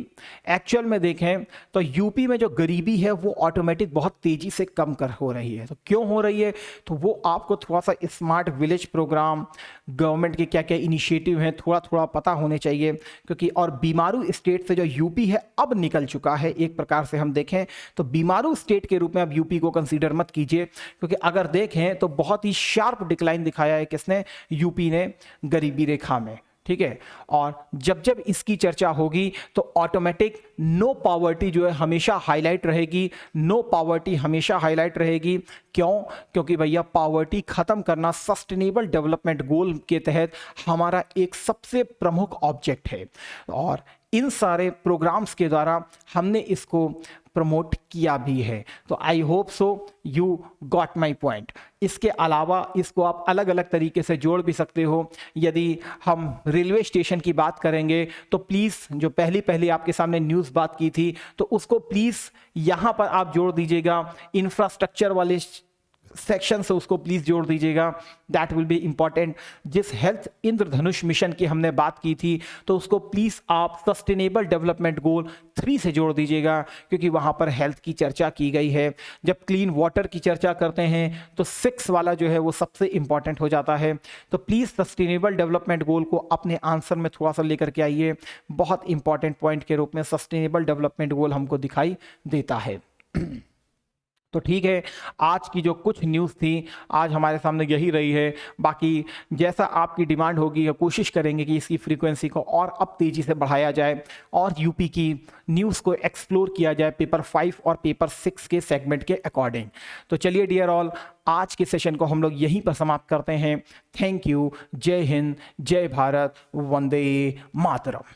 एक्चुअल में देखें तो यूपी में जो गरीबी है वो ऑटोमेटिक बहुत तेजी से कम कर हो रही है। तो क्यों हो रही है, तो वो आपको थोड़ा सा स्मार्ट विलेज प्रोग्राम, गवर्नमेंट के क्या क्या इनिशिएटिव हैं, थोड़ा थोड़ा पता होने चाहिए। क्योंकि और बीमारू स्टेट से जो यूपी है अब निकल चुका है, एक प्रकार से हम देखें तो बीमारू स्टेट के रूप में अब यूपी को कंसीडर मत कीजिए। क्योंकि अगर देखें तो बहुत ही शार्प डिक्लाइन दिखाया है किसने, यूपी ने, गरीबी रेखा में, ठीक है। और जब जब इसकी चर्चा होगी तो ऑटोमेटिक नो पॉवर्टी जो है हमेशा हाईलाइट रहेगी, नो पॉवर्टी हमेशा हाईलाइट रहेगी। क्यों, क्योंकि भैया पॉवर्टी खत्म करना सस्टेनेबल डेवलपमेंट गोल के तहत हमारा एक सबसे प्रमुख ऑब्जेक्ट है और इन सारे प्रोग्राम्स के द्वारा हमने इसको प्रमोट किया भी है। तो I hope so you got my point. इसके अलावा इसको आप अलग अलग तरीके से जोड़ भी सकते हो। यदि हम रेलवे स्टेशन की बात करेंगे तो प्लीज़, जो पहली आपके सामने न्यूज़ बात की थी, तो उसको प्लीज़ यहाँ पर आप जोड़ दीजिएगा, इंफ्रास्ट्रक्चर वाले सेक्शन से उसको प्लीज जोड़ दीजिएगा, दैट विल बी इंपॉर्टेंट। जिस हेल्थ इंद्रधनुष मिशन की हमने बात की थी तो उसको प्लीज आप सस्टेनेबल डेवलपमेंट गोल 3 से जोड़ दीजिएगा, क्योंकि वहां पर हेल्थ की चर्चा की गई है। जब क्लीन वाटर की चर्चा करते हैं तो 6 वाला जो है वो सबसे इंपॉर्टेंट हो जाता है। तो प्लीज सस्टेनेबल डेवलपमेंट गोल को अपने आंसर में थोड़ा सा लेकर के आइए, बहुत इंपॉर्टेंट पॉइंट के रूप में सस्टेनेबल डेवलपमेंट गोल हमको दिखाई देता है। तो ठीक है, आज की जो कुछ न्यूज़ थी आज हमारे सामने यही रही है। बाकी जैसा आपकी डिमांड होगी कोशिश करेंगे कि इसकी फ्रीक्वेंसी को और अब तेज़ी से बढ़ाया जाए और यूपी की न्यूज़ को एक्सप्लोर किया जाए पेपर 5 और पेपर 6 के सेगमेंट के अकॉर्डिंग। तो चलिए डियर ऑल, आज के सेशन को हम लोग यहीं पर समाप्त करते हैं। थैंक यू, जय हिंद, जय भारत, वंदे मातरम।